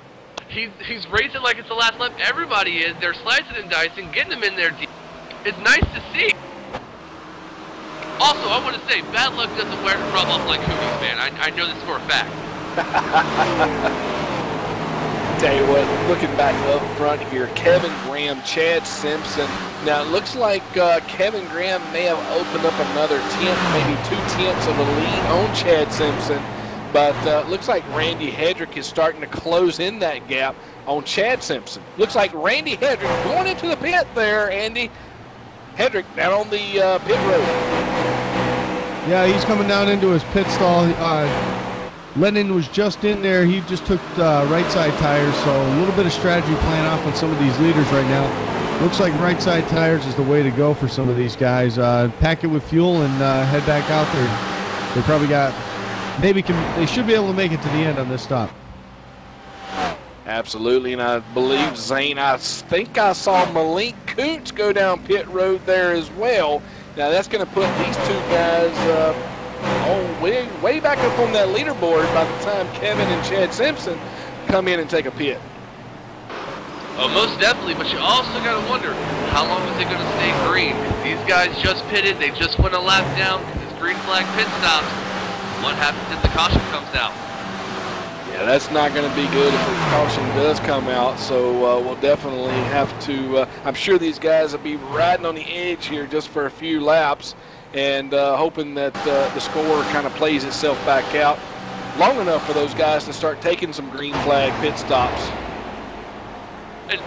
He's racing like it's the last lap. Everybody is. They're slicing and dicing, getting him in there deep. It's nice to see. Also, I want to say, bad luck doesn't rub off like cookies, man. I know this for a fact. Tell you what, looking back up front here, Kevin Graham, Chad Simpson. Now, it looks like Kevin Graham may have opened up another 10th, maybe 2 tenths of a lead on Chad Simpson. But looks like Randy Hedrick is starting to close in that gap on Chad Simpson. Looks like Randy Hedrick going into the pit there, Andy. Hedrick down on the pit road. Yeah, he's coming down into his pit stall. Lennon was just in there. He just took right side tires, so a little bit of strategy playing off on some of these leaders right now. Looks like right side tires is the way to go for some of these guys. Pack it with fuel and head back out there. They probably got, they should be able to make it to the end on this stop. Absolutely, and I believe, Zane, I think I saw Malik Kuntz go down pit road there as well. Now that's going to put these 2 guys way back up on that leaderboard by the time Kevin and Chad Simpson come in and take a pit. Oh, most definitely, but you also got to wonder, how long is it going to stay green? These guys just pitted, they just went a lap down, this green flag pit stops. What happens if the caution comes out? Yeah, that's not going to be good if the caution does come out, so we'll definitely have to, I'm sure these guys will be riding on the edge here just for a few laps and hoping that the score kind of plays itself back out long enough for those guys to start taking some green flag pit stops. And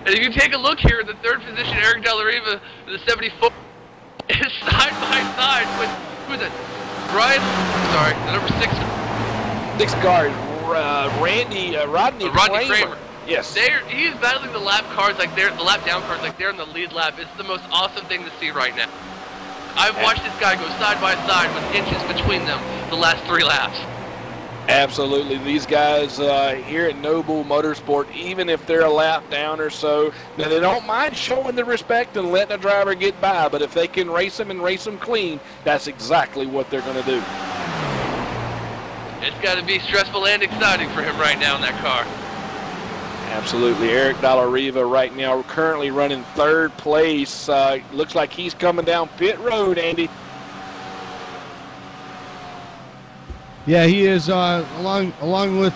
if you take a look here, in the third position, Eric De La Riva, the 74, is side by side with, who's it? Brian, sorry, the number 6 guard, Rodney Kramer. Yes. He's battling the lap cars like they're the lap down cars like they're in the lead lap. It's the most awesome thing to see right now. I've watched this guy go side by side with inches between them the last 3 laps. Absolutely. These guys here at NoBullMotorsport, even if they're a lap down or so, now they don't mind showing the respect and letting a driver get by, but if they can race them and race them clean, that's exactly what they're going to do. It's got to be stressful and exciting for him right now in that car. Absolutely. Eric De La Riva right now currently running 3rd place. Looks like he's coming down pit road, Andy. Yeah, he is along with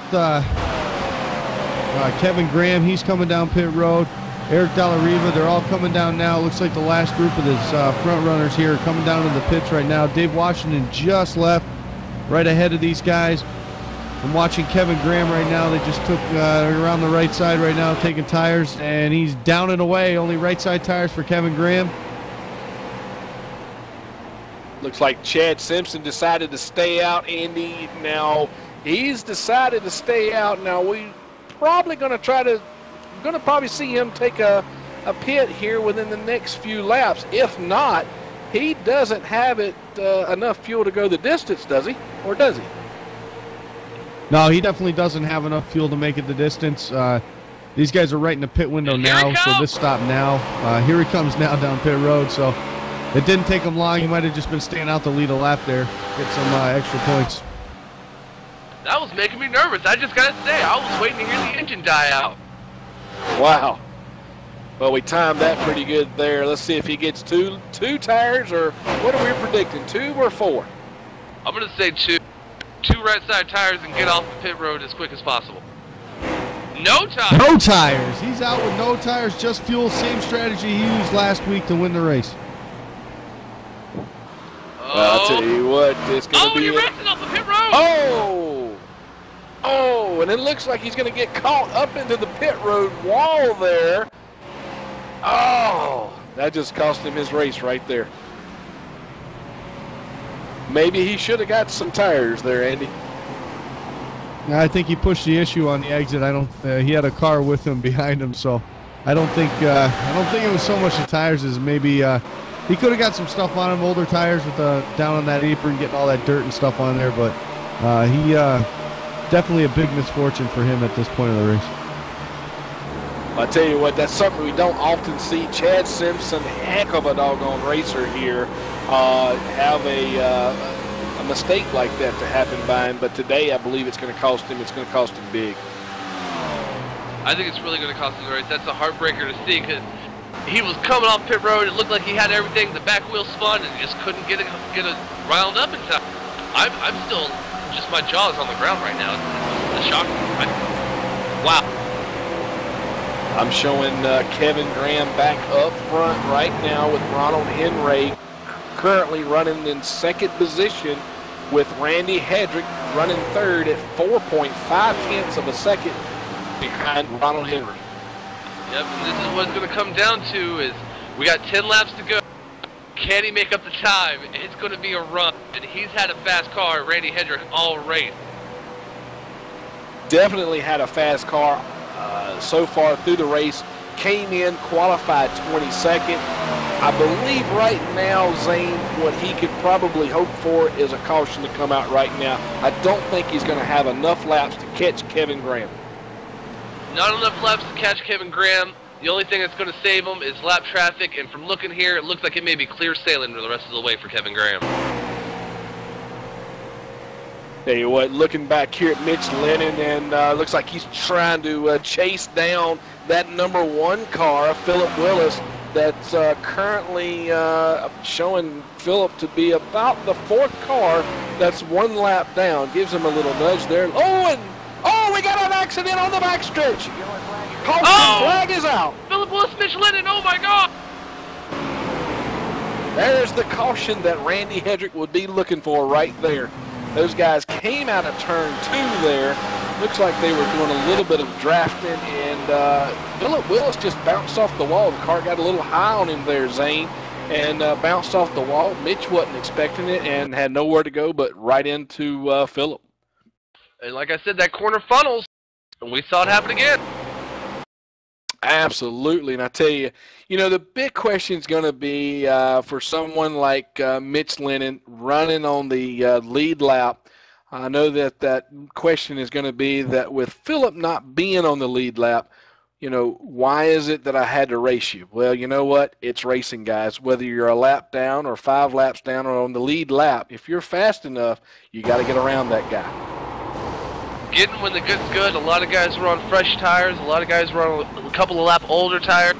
Kevin Graham. He's coming down pit road. Eric De La Riva, they're all coming down now. Looks like the last group of his front runners here are coming down to the pits right now. Dave Washington just left right ahead of these guys. I'm watching Kevin Graham right now. They just took around the right side right now, taking tires, and he's down and away. Only right side tires for Kevin Graham. Looks like Chad Simpson decided to stay out, Andy. Now, he's decided to stay out. Now, we probably going to probably see him take a pit here within the next few laps. If not, he doesn't have enough fuel to go the distance, does he? Or does he? No, he definitely doesn't have enough fuel to make it the distance. These guys are right in the pit window now, so this stop now. Here he comes now down pit road, so it didn't take him long. He might have just been staying out to lead a lap there, get some extra points. That was making me nervous. I just got to say, I was waiting to hear the engine die out. Wow. Well, we timed that pretty good there. Let's see if he gets two tires, or what are we predicting, 2 or 4? I'm going to say 2. 2 right side tires and get off the pit road as quick as possible. No tires. No tires. He's out with no tires, just fuel. Same strategy he used last week to win the race. Well, I'll tell you what, it's going to be... Oh, you're racing off the pit road! Oh! Oh, and it looks like he's going to get caught up into the pit road wall there. Oh, that just cost him his race right there. Maybe he should have got some tires there, Andy. I think he pushed the issue on the exit. He had a car with him behind him, so I don't think it was so much the tires as maybe he could have got some stuff on him, older tires with down on that apron, getting all that dirt and stuff on there. But he definitely a big misfortune for him at this point of the race. I tell you what, that's something we don't often see. Chad Simpson, heck of a doggone racer here, have a mistake like that to happen by him. But today, I believe it's going to cost him. It's going to cost him big. I think it's really going to cost him the race. That's a heartbreaker to see because he was coming off pit road. It looked like he had everything. The back wheel spun and just couldn't get it riled up in time. I'm still just my jaw is on the ground right now. It's shocking. Wow. I'm showing Kevin Graham back up front right now with Ronald Henry currently running in 2nd position with Randy Hedrick running 3rd at 4.5 tenths of a second behind Ronald Henry. Yep, and this is what it's going to come down to is we got 10 laps to go. Can he make up the time? It's going to be a run, and he's had a fast car, Randy Hedrick, all race. Definitely had a fast car so far through the race. Came in, qualified 22nd. I believe right now, Zane, what he could probably hope for is a caution to come out right now. I don't think he's going to have enough laps to catch Kevin Graham. Not enough laps to catch Kevin Graham. The only thing that's going to save him is lap traffic, and from looking here, it looks like it may be clear sailing for the rest of the way for Kevin Graham. Tell you what, looking back here at Mitch Lennon, and looks like he's trying to chase down that #1 car, Philip Willis, that's currently showing Philip to be about the 4th car that's 1 lap down. Gives him a little nudge there. Oh, we got an accident on the backstretch. Caution flag is out. Philip Willis, Mitch Lennon, oh my God! There's the caution that Randy Hedrick would be looking for right there. Those guys came out of turn 2 there. Looks like they were doing a little bit of drafting, and Philip Willis just bounced off the wall. The car got a little high on him there, Zane, and bounced off the wall. Mitch wasn't expecting it and had nowhere to go but right into Philip. And like I said, that corner funnels, and we saw it happen again. Absolutely, and I tell you, the big question is going to be for someone like Mitch Lennon running on the lead lap. I know that question is going to be that with Philip not being on the lead lap, why is it that I had to race you? Well, you know what? It's racing, guys. Whether you're a lap down or 5 laps down or on the lead lap, if you're fast enough, you got to get around that guy. Getting when the good's good. A lot of guys were on fresh tires. A lot of guys were on a couple of lap older tires.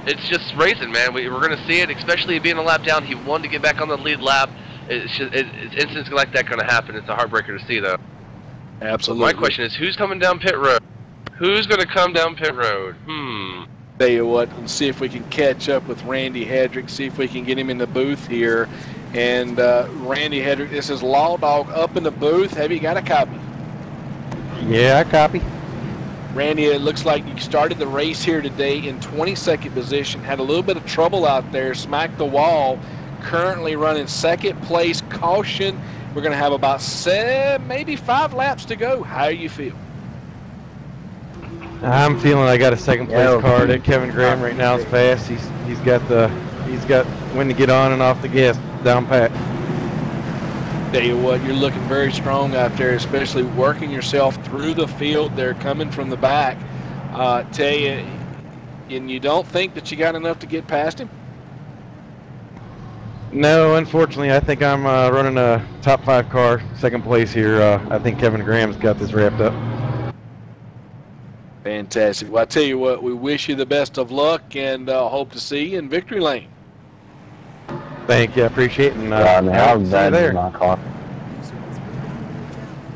It's just racing, man. We're going to see it, especially being a lap down. He wanted to get back on the lead lap. It's incidents like that going to happen. It's a heartbreaker to see, though. Absolutely. My question is, who's coming down pit road? Who's going to come down pit road? Tell you what, let's see if we can catch up with Randy Hedrick, see if we can get him in the booth here. And Randy Hedrick, this is Law Dog up in the booth. Have you got a copy? Yeah, I copy. Randy, it looks like you started the race here today in 22nd position, had a little bit of trouble out there, smacked the wall, currently running 2nd place, caution. We're going to have about maybe 5 laps to go. How do you feel? I'm feeling I got a 2nd place car. That Kevin Graham right now is fast. He's got when to get on and off the gas down pat. Tell you what, you're looking very strong out there, especially working yourself through the field. They're coming from the back. Tell you, and you don't think that you got enough to get past him? No, unfortunately, I think I'm running a top 5 car, 2nd place here. I think Kevin Graham's got this wrapped up. Fantastic. Well, I tell you what, we wish you the best of luck and hope to see you in victory lane. Thank you. I appreciate it. And how's that there. in my car?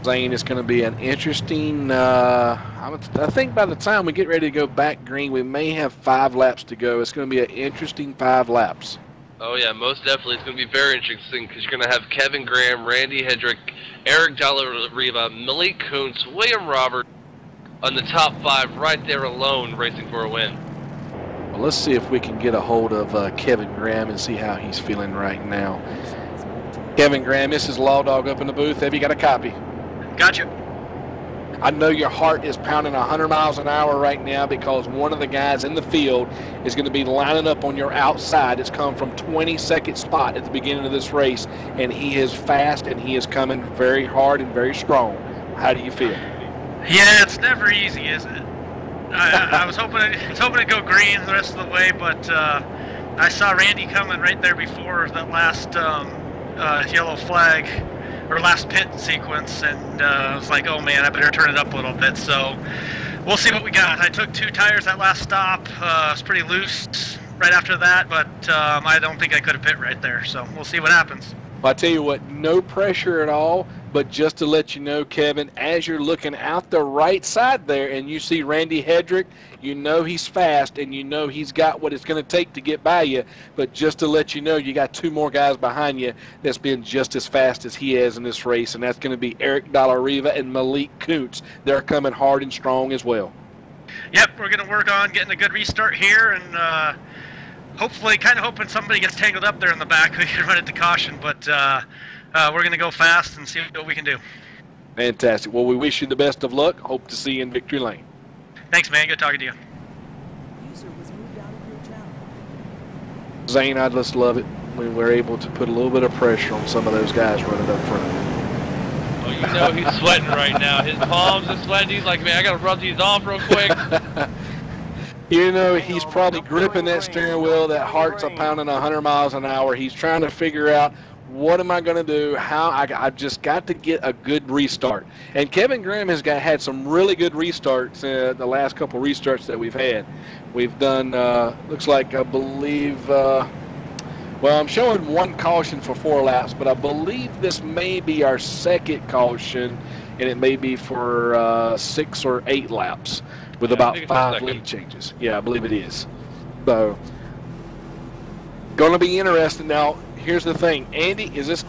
Zane, it's going to be an interesting, I think by the time we get ready to go back green, we may have 5 laps to go. It's going to be an interesting 5 laps. Oh, yeah, most definitely. It's going to be very interesting because you're going to have Kevin Graham, Randy Hedrick, Eric Dalla-Riva, Malik Kuntz, William Robert on the top 5 right there alone racing for a win. Well, let's see if we can get a hold of Kevin Graham and see how he's feeling right now. Kevin Graham, this is Law Dog up in the booth. Have you got a copy? Gotcha. I know your heart is pounding 100 miles an hour right now because one of the guys in the field is going to be lining up on your outside. It's come from 22nd spot at the beginning of this race, and he is fast and he is coming very hard and very strong. How do you feel? Yeah, it's never easy, is it? I was hoping to go green the rest of the way, but I saw Randy coming right there before that last yellow flag or last pit sequence, and I was like, oh man, I better turn it up a little bit. So we'll see what we got. I took 2 tires that last stop. It was pretty loose right after that, but I don't think I could have pit right there. So we'll see what happens. Well, I tell you what, no pressure at all, but just to let you know, Kevin, as you're looking out the right side there and you see Randy Hedrick, you know he's fast and you know he's got what it's going to take to get by you, but just to let you know, you got 2 more guys behind you that's been just as fast as he is in this race, and that's going to be Eric Dalla-Riva and Malik Kuntz. They're coming hard and strong as well. Yep, we're going to work on getting a good restart here, and hopefully, kind of hoping somebody gets tangled up there in the back. We can run it to caution, but we're going to go fast and see what we can do. Fantastic. Well, we wish you the best of luck. Hope to see you in victory lane. Thanks, man. Good talking to you. Zane, I just love it when we're able to put a little bit of pressure on some of those guys running up front. Oh, you know he's sweating right now. His palms are sweating. He's like, man, I got to rub these off real quick. You know, he's probably gripping that steering wheel. That heart's a pounding 100 miles an hour. He's trying to figure out, what am I going to do? How I've just got to get a good restart. And Kevin Graham has had some really good restarts the last couple restarts that we've had. We've done, looks like, I believe, well, I'm showing one caution for 4 laps, but I believe this may be our second caution, and it may be for 6 or 8 laps with about 5 lead changes. Yeah, I believe it is. So, going to be interesting. Now, here's the thing, Andy, is this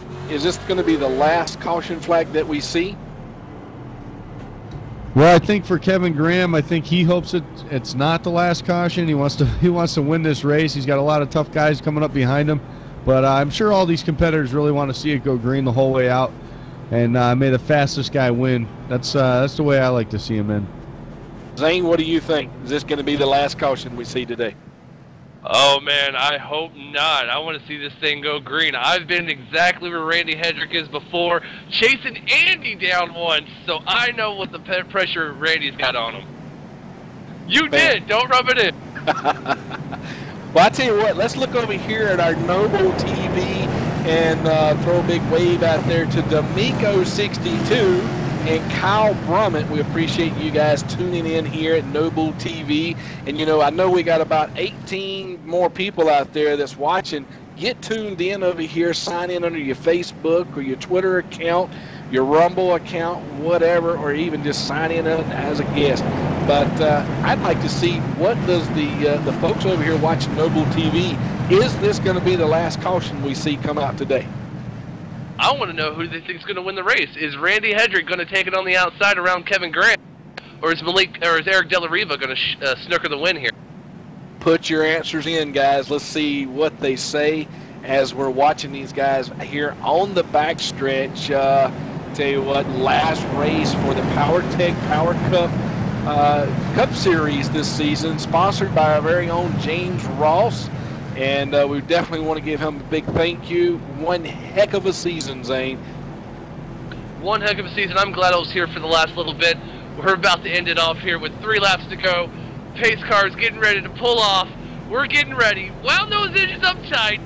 going to be the last caution flag that we see? Well, I think for Kevin Graham, I think he hopes it's not the last caution. He wants to win this race. He's got a lot of tough guys coming up behind him, but I'm sure all these competitors really want to see it go green the whole way out, and may the fastest guy win. That's the way I like to see him in. Zane, what do you think? Is this going to be the last caution we see today? Oh man, I hope not. I want to see this thing go green. I've been exactly where Randy Hedrick is before, chasing Andy down once, so I know what the pressure Randy's got on him. You did, don't rub it in. Well, I tell you what, let's look over here at our Noble TV and throw a big wave out there to D'Amico62 and Kyle Brummett. We appreciate you guys tuning in here at Noble TV. And, you know, I know we got about 18 more people out there that's watching. Get tuned in over here. Sign in under your Facebook or your Twitter account, your Rumble account, whatever, or even just sign in as a guest. But I'd like to see, what does the folks over here watching Noble TV, is this going to be the last caution we see come out today? I want to know who they think is going to win the race. Is Randy Hedrick going to take it on the outside around Kevin Graham, or is Eric De La Riva going to snooker the win here? Put your answers in, guys. Let's see what they say as we're watching these guys here on the backstretch. Tell you what, last race for the PowerTech Power Cup Series this season, sponsored by our very own James Ross. And we definitely want to give him a big thank you. One heck of a season, Zane. One heck of a season. I'm glad I was here for the last little bit. We're about to end it off here with 3 laps to go. Pace car's getting ready to pull off. We're getting ready. Wound those engines up tight.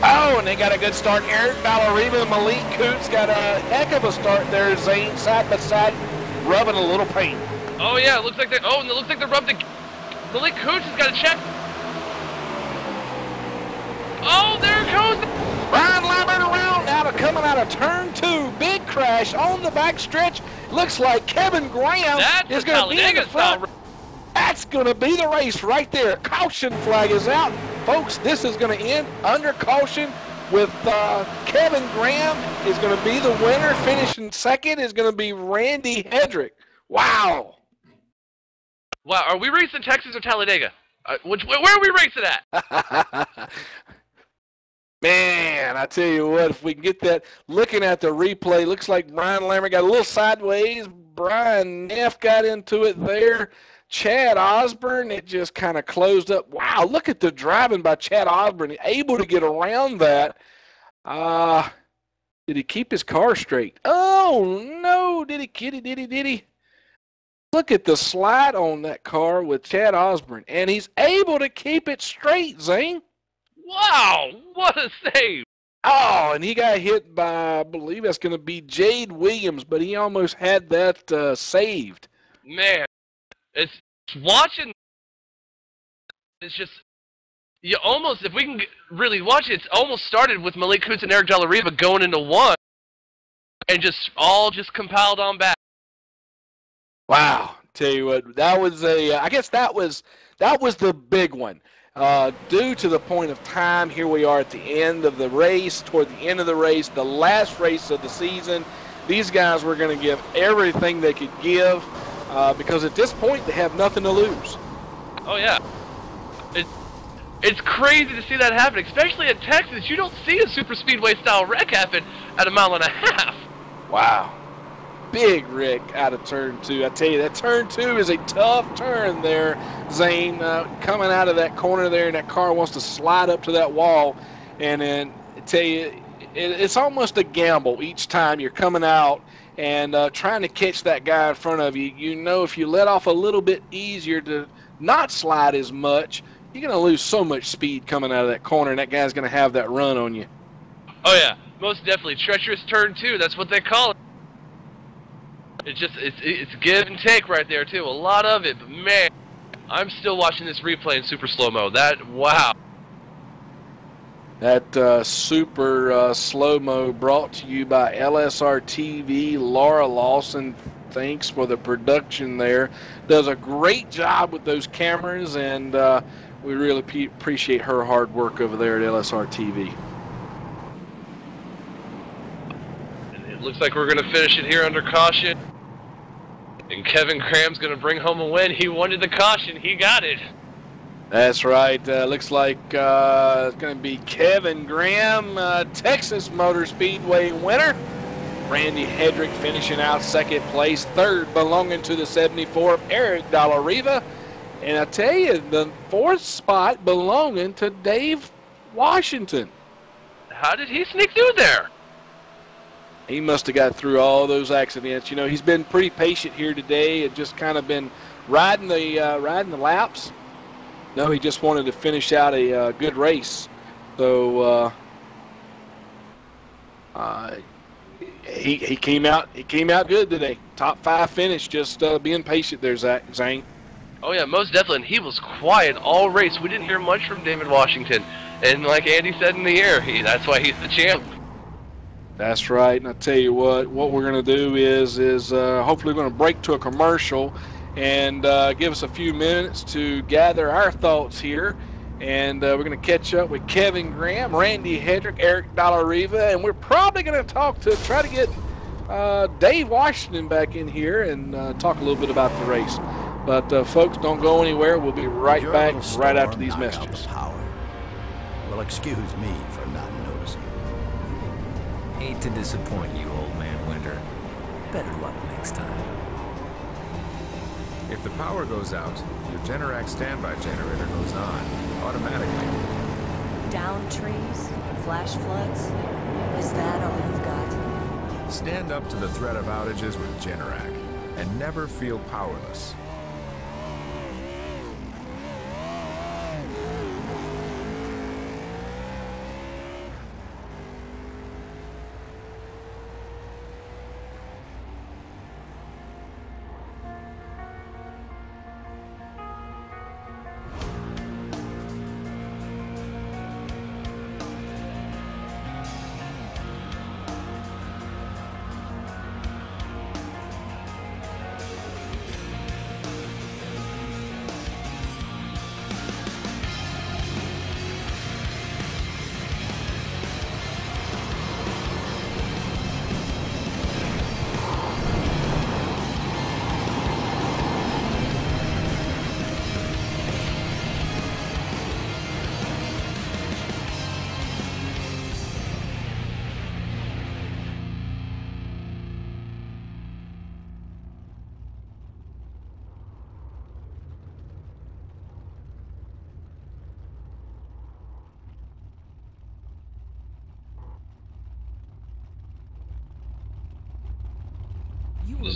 Oh, and they got a good start. Eric Ballarima and Malik Coots got a heck of a start there, Zane, side by side, rubbing a little paint. Oh, yeah, it looks like they, oh, and it looks like they're rubbed again. Malik Coots has got a check. Oh, there it goes. Brian Lambert around now, coming out of turn 2. Big crash on the backstretch. Looks like Kevin Graham is going to be in the front. That's going to be the race right there. Caution flag is out. Folks, this is going to end under caution with Kevin Graham is going to be the winner. Finishing second is going to be Randy Hedrick. Wow. Wow, are we racing Texas or Talladega? Where are we racing at? Man, I tell you what, if we can get that, looking at the replay, looks like Brian Lambert got a little sideways. Brian Neff got into it there. Chad Osborne, it just kind of closed up. Wow, look at the driving by Chad Osborne, able to get around that. Did he keep his car straight? Oh, no, did he? Look at the slide on that car with Chad Osborne, and he's able to keep it straight, Zane. Wow, what a save. Oh, and he got hit by, I believe that's going to be Jade Williams, but he almost had that saved. Man. It's watching. It's just, you almost, if we can really watch it, it's almost started with Malik Coots and Eric De La Riva going into one, and just all compiled on back. Wow, tell you what, that was I guess that was the big one. Due to the point of time, here we are at the end of the race, toward the end of the race, the last race of the season. These guys were going to give everything they could give. Because at this point, they have nothing to lose. Oh, yeah. It's crazy to see that happen, especially at Texas. You don't see a super speedway style wreck happen at 1.5 miles. Wow. Big wreck out of turn 2. I tell you, that turn 2 is a tough turn there, Zane. Coming out of that corner there, and that car wants to slide up to that wall. And then, I tell you, it's almost a gamble each time you're coming out and trying to catch that guy in front of you. You know, if you let off a little bit easier to not slide as much, you're going to lose so much speed coming out of that corner, and that guy's going to have that run on you. Oh yeah, most definitely. Treacherous turn 2, that's what they call it. It's give and take right there too, a lot of it, but man, I'm still watching this replay in super slow-mo. Wow. That super slow-mo brought to you by LSR TV. Laura Lawson, thanks for the production there. Does a great job with those cameras, and we really appreciate her hard work over there at LSR TV. It looks like we're going to finish it here under caution. And Kevin Graham's going to bring home a win. He wanted the caution. He got it. That's right. Looks like it's going to be Kevin Graham, Texas Motor Speedway winner. Randy Hedrick finishing out second place. Third belonging to the 74 of Eric Dalla Riva. And I tell you, the fourth spot belonging to Dave Washington. How did he sneak through there? He must have got through all those accidents. You know, he's been pretty patient here today and just kind of been riding the laps. No, he just wanted to finish out a good race. So he came out good today. Top 5 finish, just being patient there, Zane. Oh yeah, most definitely. And he was quiet all race. We didn't hear much from David Washington. And like Andy said in the air, that's why he's the champ. That's right, and I tell you what we're going to do is hopefully we're going to break to a commercial and give us a few minutes to gather our thoughts here, and we're going to catch up with Kevin Graham, Randy Hedrick, Eric Dalla Riva, and we're probably going to try to get Dave Washington back in here and talk a little bit about the race. But folks, don't go anywhere. We'll be right back right after these messages. Well, excuse me for not noticing. Hate to disappoint you, old man Winter. Better luck next time. If the power goes out, your Generac standby generator goes on automatically. Down trees? Flash floods? Is that all you've got? Stand up to the threat of outages with Generac and never feel powerless.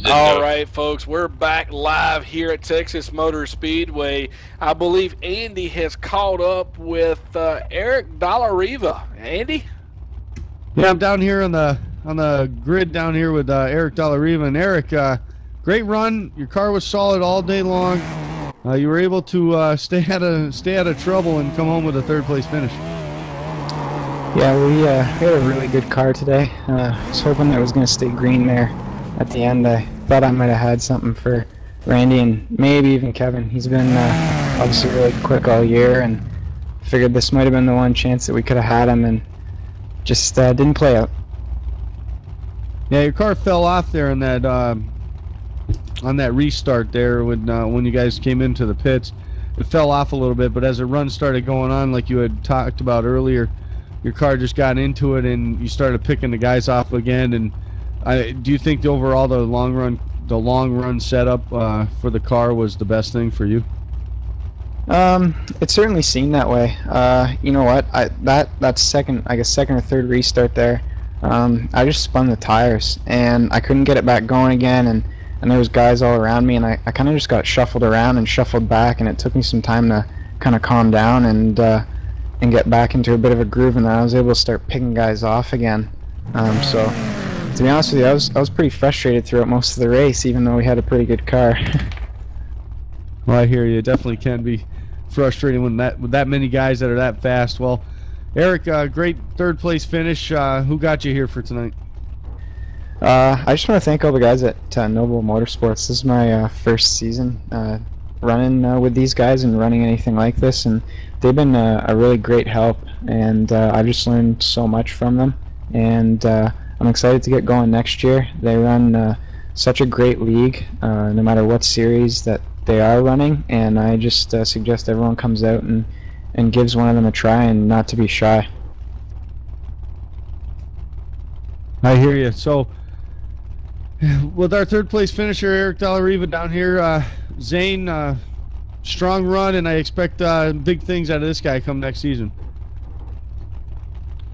All right, folks, we're back live here at Texas Motor Speedway. I believe Andy has caught up with Eric Dalla Riva. Andy? Yeah, I'm down here on the grid down here with Eric Dalla Riva. And Eric, great run. Your car was solid all day long. You were able to stay out of trouble and come home with a third place finish. Yeah, we had a really good car today. I was hoping that it was going to stay green there at the end. I thought I might have had something for Randy and maybe even Kevin. He's been obviously really quick all year, and figured this might have been the one chance that we could have had him, and just didn't play out. Yeah, your car fell off there on that restart there when you guys came into the pits. It fell off a little bit, but as the run started going on, like you had talked about earlier, your car just got into it and you started picking the guys off again. And do you think the long run setup for the car was the best thing for you? It certainly seemed that way. You know what? That second, I guess second or third restart there, I just spun the tires and I couldn't get it back going again, and there was guys all around me, and I kind of just got shuffled around and shuffled back, and it took me some time to kind of calm down and get back into a bit of a groove, and then I was able to start picking guys off again. So to be honest with you, I was pretty frustrated throughout most of the race, even though we had a pretty good car. Well, I hear you. It definitely can be frustrating when with that many guys that are that fast. Well, Eric, great third place finish. Who got you here for tonight? I just want to thank all the guys at NoBullMotorsport. This is my first season running with these guys and running anything like this, and they've been a really great help, and I've just learned so much from them, and I'm excited to get going next year. They run such a great league, no matter what series that they are running, and I just suggest everyone comes out and gives one of them a try, and not to be shy. I hear you. So with our third place finisher Eric Dallariva down here, Zane, strong run, and I expect big things out of this guy come next season.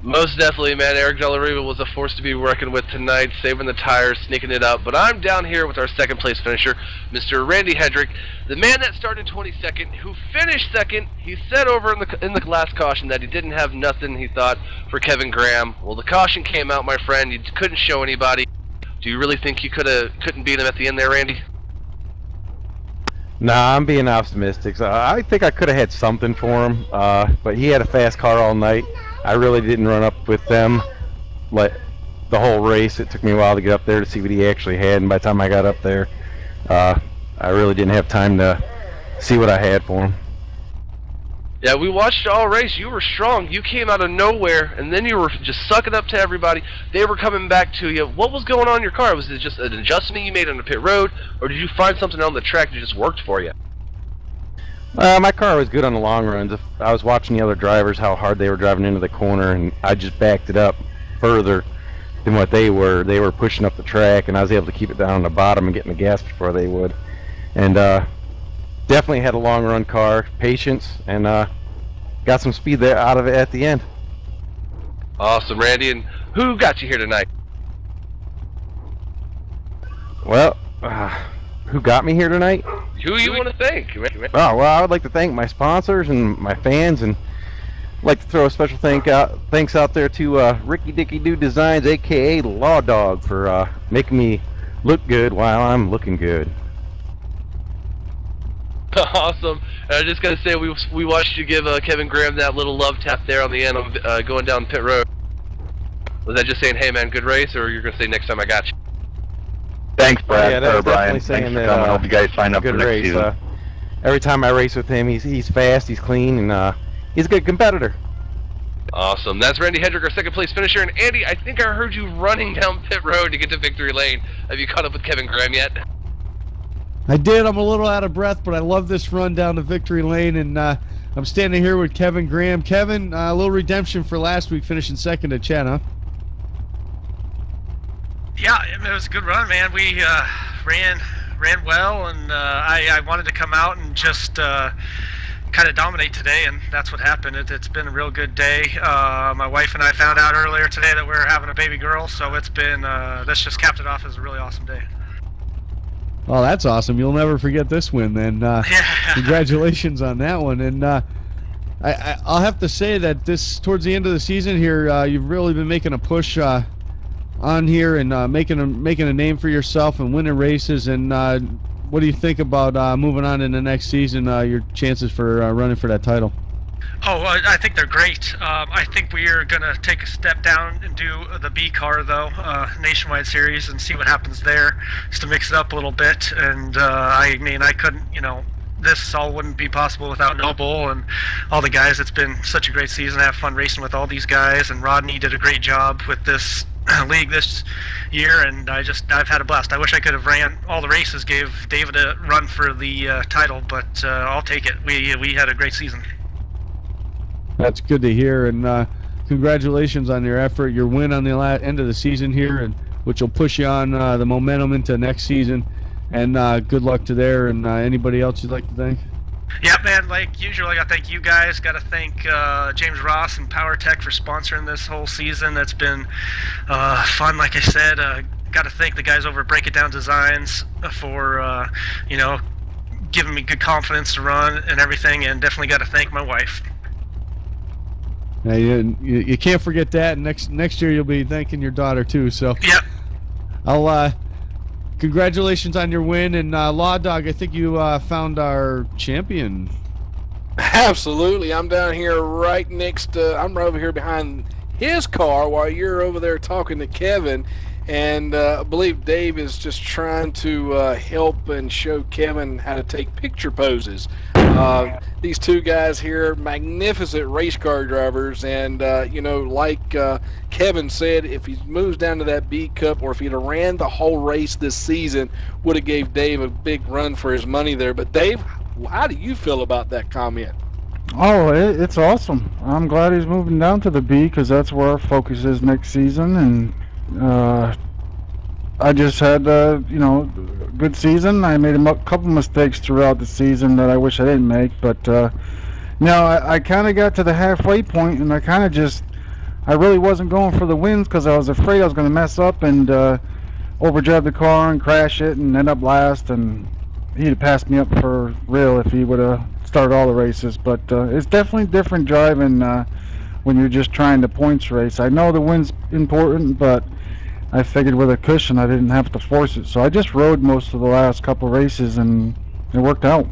Most definitely, man. Eric Dallariva was a force to be working with tonight, saving the tires, sneaking it up. But I'm down here with our second place finisher, Mr. Randy Hedrick, the man that started 22nd, who finished second. He said over in the last caution that he didn't have nothing, he thought, for Kevin Graham. Well, the caution came out, my friend. You couldn't show anybody. Do you really think you couldn't beat him at the end there, Randy? Nah, I'm being optimistic. So I think I could have had something for him, but he had a fast car all night. I really didn't run up with them like the whole race. It took me a while to get up there to see what he actually had, and by the time I got up there, I really didn't have time to see what I had for him. Yeah, we watched all race. You were strong. You came out of nowhere, and then you were just sucking up to everybody. They were coming back to you. What was going on in your car? Was it just an adjustment you made on the pit road, or did you find something on the track that just worked for you? My car was good on the long runs. I was watching the other drivers, how hard they were driving into the corner, and I just backed it up further than what they were. They were pushing up the track, and I was able to keep it down on the bottom and get in the gas before they would. And definitely had a long run car, patience, and got some speed there out of it at the end. Awesome, Randy. And who got you here tonight? Well, who got me here tonight? Who you want to thank? Oh, well, I would like to thank my sponsors and my fans, and I'd like to throw a special thanks out there to Ricky Dicky Doo Designs, aka Law Dog, for making me look good while I'm looking good. Awesome. I just gotta say, we watched you give Kevin Graham that little love tap there on the end of going down pit road. Was that just saying, hey man, good race, or you're gonna say next time I got you? Thanks, Brad. Yeah, that's Brian. definitely saying Thanks for that. coming. I hope you guys sign up for next race. season. Every time I race with him, he's fast, he's clean, and he's a good competitor. Awesome. That's Randy Hedrick, our second place finisher. And Andy, I think I heard you running down pit road to get to victory lane. Have you caught up with Kevin Graham yet? I did. I'm a little out of breath, but I love this run down to victory lane, and I'm standing here with Kevin Graham. Kevin, a little redemption for last week, finishing second at Chet, huh? Yeah, it was a good run, man. We ran well, and I wanted to come out and just kind of dominate today, and that's what happened. It's been a real good day. My wife and I found out earlier today that we're having a baby girl, so it's been this just capped it off as a really awesome day. Oh, that's awesome. You'll never forget this win, then. Yeah. Congratulations on that one. And I'll have to say that towards the end of the season here, you've really been making a push on here and making a name for yourself and winning races. And what do you think about moving on in the next season, your chances for running for that title? Oh, I think they're great. I think we are going to take a step down and do the B car, though, nationwide series, and see what happens there, just to mix it up a little bit. And I mean, I couldn't, this all wouldn't be possible without NoBull and all the guys. It's been such a great season. I have fun racing with all these guys, and Rodney did a great job with this league this year, and I've had a blast. I wish I could have ran all the races, gave David a run for the title, but I'll take it. We had a great season. That's good to hear, and congratulations on your effort, your win on the end of the season here, and which will push you on the momentum into next season. And good luck to there. And anybody else you'd like to thank? Yeah, man, like usual, I got to thank you guys. Got to thank James Ross and Power Tech for sponsoring this whole season. That's been fun, like I said. Got to thank the guys over at Break It Down Designs for, giving me good confidence to run and everything. And definitely got to thank my wife. Yeah, you can't forget that. And next year you'll be thanking your daughter too. So yep. I'll congratulations on your win. And Law Dog, I think you found our champion. Absolutely. I'm down here right next I'm right over here behind his car while you're over there talking to Kevin. And I believe Dave is just trying to help and show Kevin how to take picture poses. These two guys here, magnificent race car drivers, and like Kevin said, if he moves down to that B Cup, or if he'd have ran the whole race this season, would have gave Dave a big run for his money there. But Dave, how do you feel about that comment? Oh, it's awesome. I'm glad he's moving down to the B because that's where our focus is next season. And I just had a good season. I made a couple mistakes throughout the season that I wish I didn't make, but I kind of got to the halfway point, and I really wasn't going for the wins because I was afraid I was going to mess up and overdrive the car and crash it and end up last, and he'd have passed me up for real if he would have started all the races. But it's definitely different driving when you're just trying to points race. I know the win's important, but I figured with a cushion I didn't have to force it. So I just rode most of the last couple races, and it worked out.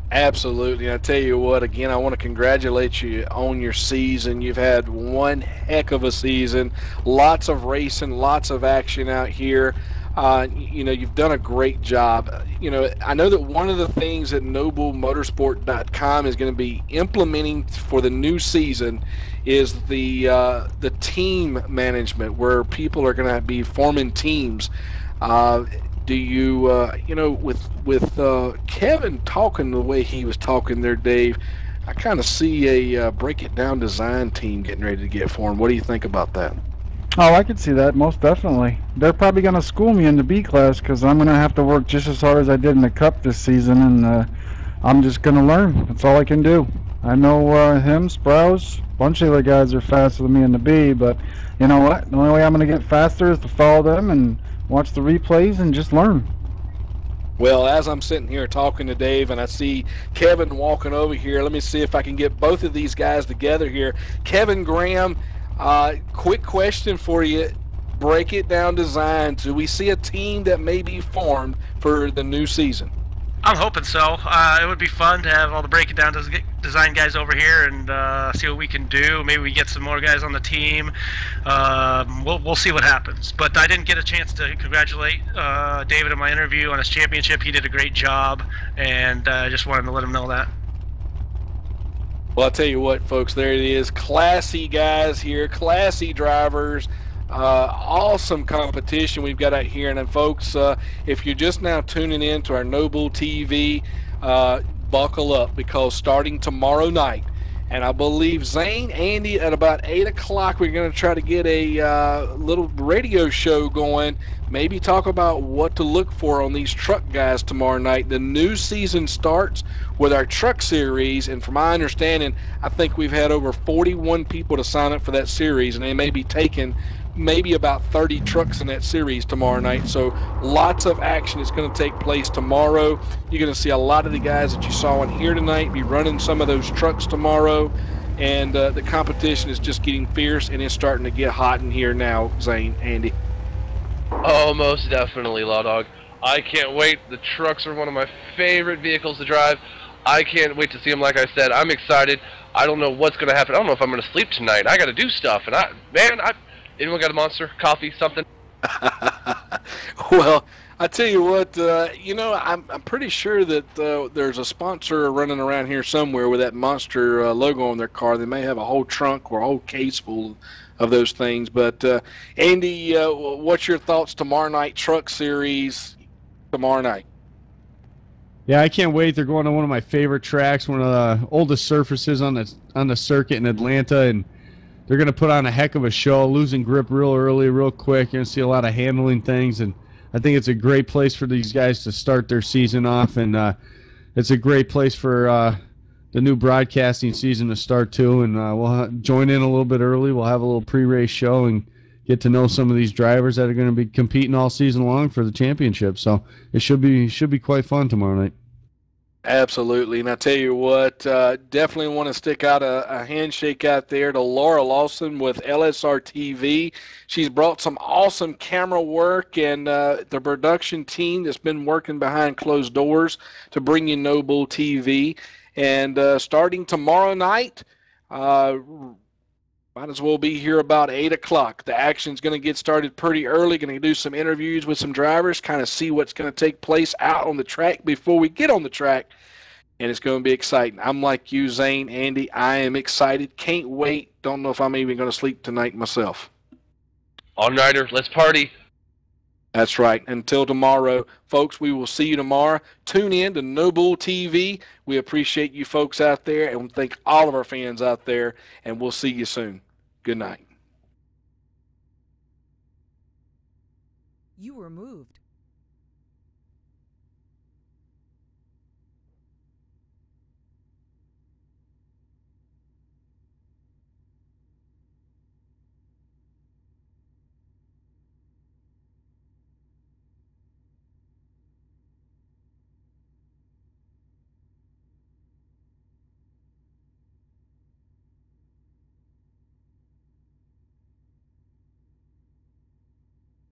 Absolutely. I tell you what, again, I want to congratulate you on your season. You've had one heck of a season. Lots of racing, lots of action out here. You've done a great job. I know that one of the things that NoBullMotorsport.com is going to be implementing for the new season is the team management, where people are going to be forming teams. Do you, with Kevin talking the way he was talking there, Dave, I kind of see a Break It Down design team getting ready to get formed. What do you think about that? Oh, I could see that, most definitely. They're probably going to school me in the B class because I'm going to have to work just as hard as I did in the Cup this season, and I'm just going to learn. That's all I can do. I know him, Sprouse, a bunch of the guys are faster than me in the B, but you know what? The only way I'm going to get faster is to follow them and watch the replays and just learn. Well, as I'm sitting here talking to Dave and I see Kevin walking over here, let me see if I can get both of these guys together here. Kevin Graham, quick question for you. Break It Down Design. Do we see a team that may be formed for the new season? I'm hoping so. It would be fun to have all the Break It Down design guys over here and see what we can do. Maybe we get some more guys on the team. We'll see what happens. But I didn't get a chance to congratulate David in my interview on his championship. He did a great job, and I just wanted to let him know that. Well, I'll tell you what, folks, there it is. Classy guys here, classy drivers. Awesome competition we've got out here. And then, folks, if you're just now tuning in to our NoBull TV, buckle up, because starting tomorrow night, and I believe Zane, Andy, at about 8 o'clock, we're going to try to get a little radio show going, maybe talk about what to look for on these truck guys tomorrow night. The new season starts with our truck series, and from my understanding, I think we've had over 41 people to sign up for that series, and they may be taking maybe about 30 trucks in that series tomorrow night. So lots of action is going to take place tomorrow. You're going to see a lot of the guys that you saw in here tonight be running some of those trucks tomorrow, and the competition is just getting fierce, and it's starting to get hot in here now. Zane, Andy. Oh, most definitely, Law Dog. I can't wait. The trucks are one of my favorite vehicles to drive. I can't wait to see them. Like I said, I'm excited. I don't know what's going to happen. I don't know if I'm going to sleep tonight. I got to do stuff, and anyone got a Monster, coffee, something? Well, I tell you what, I'm pretty sure that there's a sponsor running around here somewhere with that Monster logo on their car. They may have a whole trunk or a whole case full of those things. But Andy, what's your thoughts tomorrow night, truck series tomorrow night? Yeah, I can't wait. They're going to one of my favorite tracks, one of the oldest surfaces on the circuit in Atlanta, and they're going to put on a heck of a show, losing grip real early, real quick. You're going to see a lot of handling things, and I think it's a great place for these guys to start their season off. And it's a great place for the new broadcasting season to start too, and we'll join in a little bit early. We'll have a little pre-race show and get to know some of these drivers that are going to be competing all season long for the championship. So it should be quite fun tomorrow night. Absolutely, and I tell you what, definitely want to stick out a handshake out there to Laura Lawson with LSR TV. She's brought some awesome camera work and the production team that's been working behind closed doors to bring you No Bull TV. And starting tomorrow night, might as well be here about 8 o'clock. The action's going to get started pretty early. Going to do some interviews with some drivers, kind of see what's going to take place out on the track before we get on the track. And it's going to be exciting. I'm like you, Zane, Andy. I am excited. Can't wait. Don't know if I'm even going to sleep tonight myself. All-nighter. Let's party. That's right. Until tomorrow, folks, we will see you tomorrow. Tune in to No Bull TV. We appreciate you folks out there, and we thank all of our fans out there, and we'll see you soon. Good night. You were moved.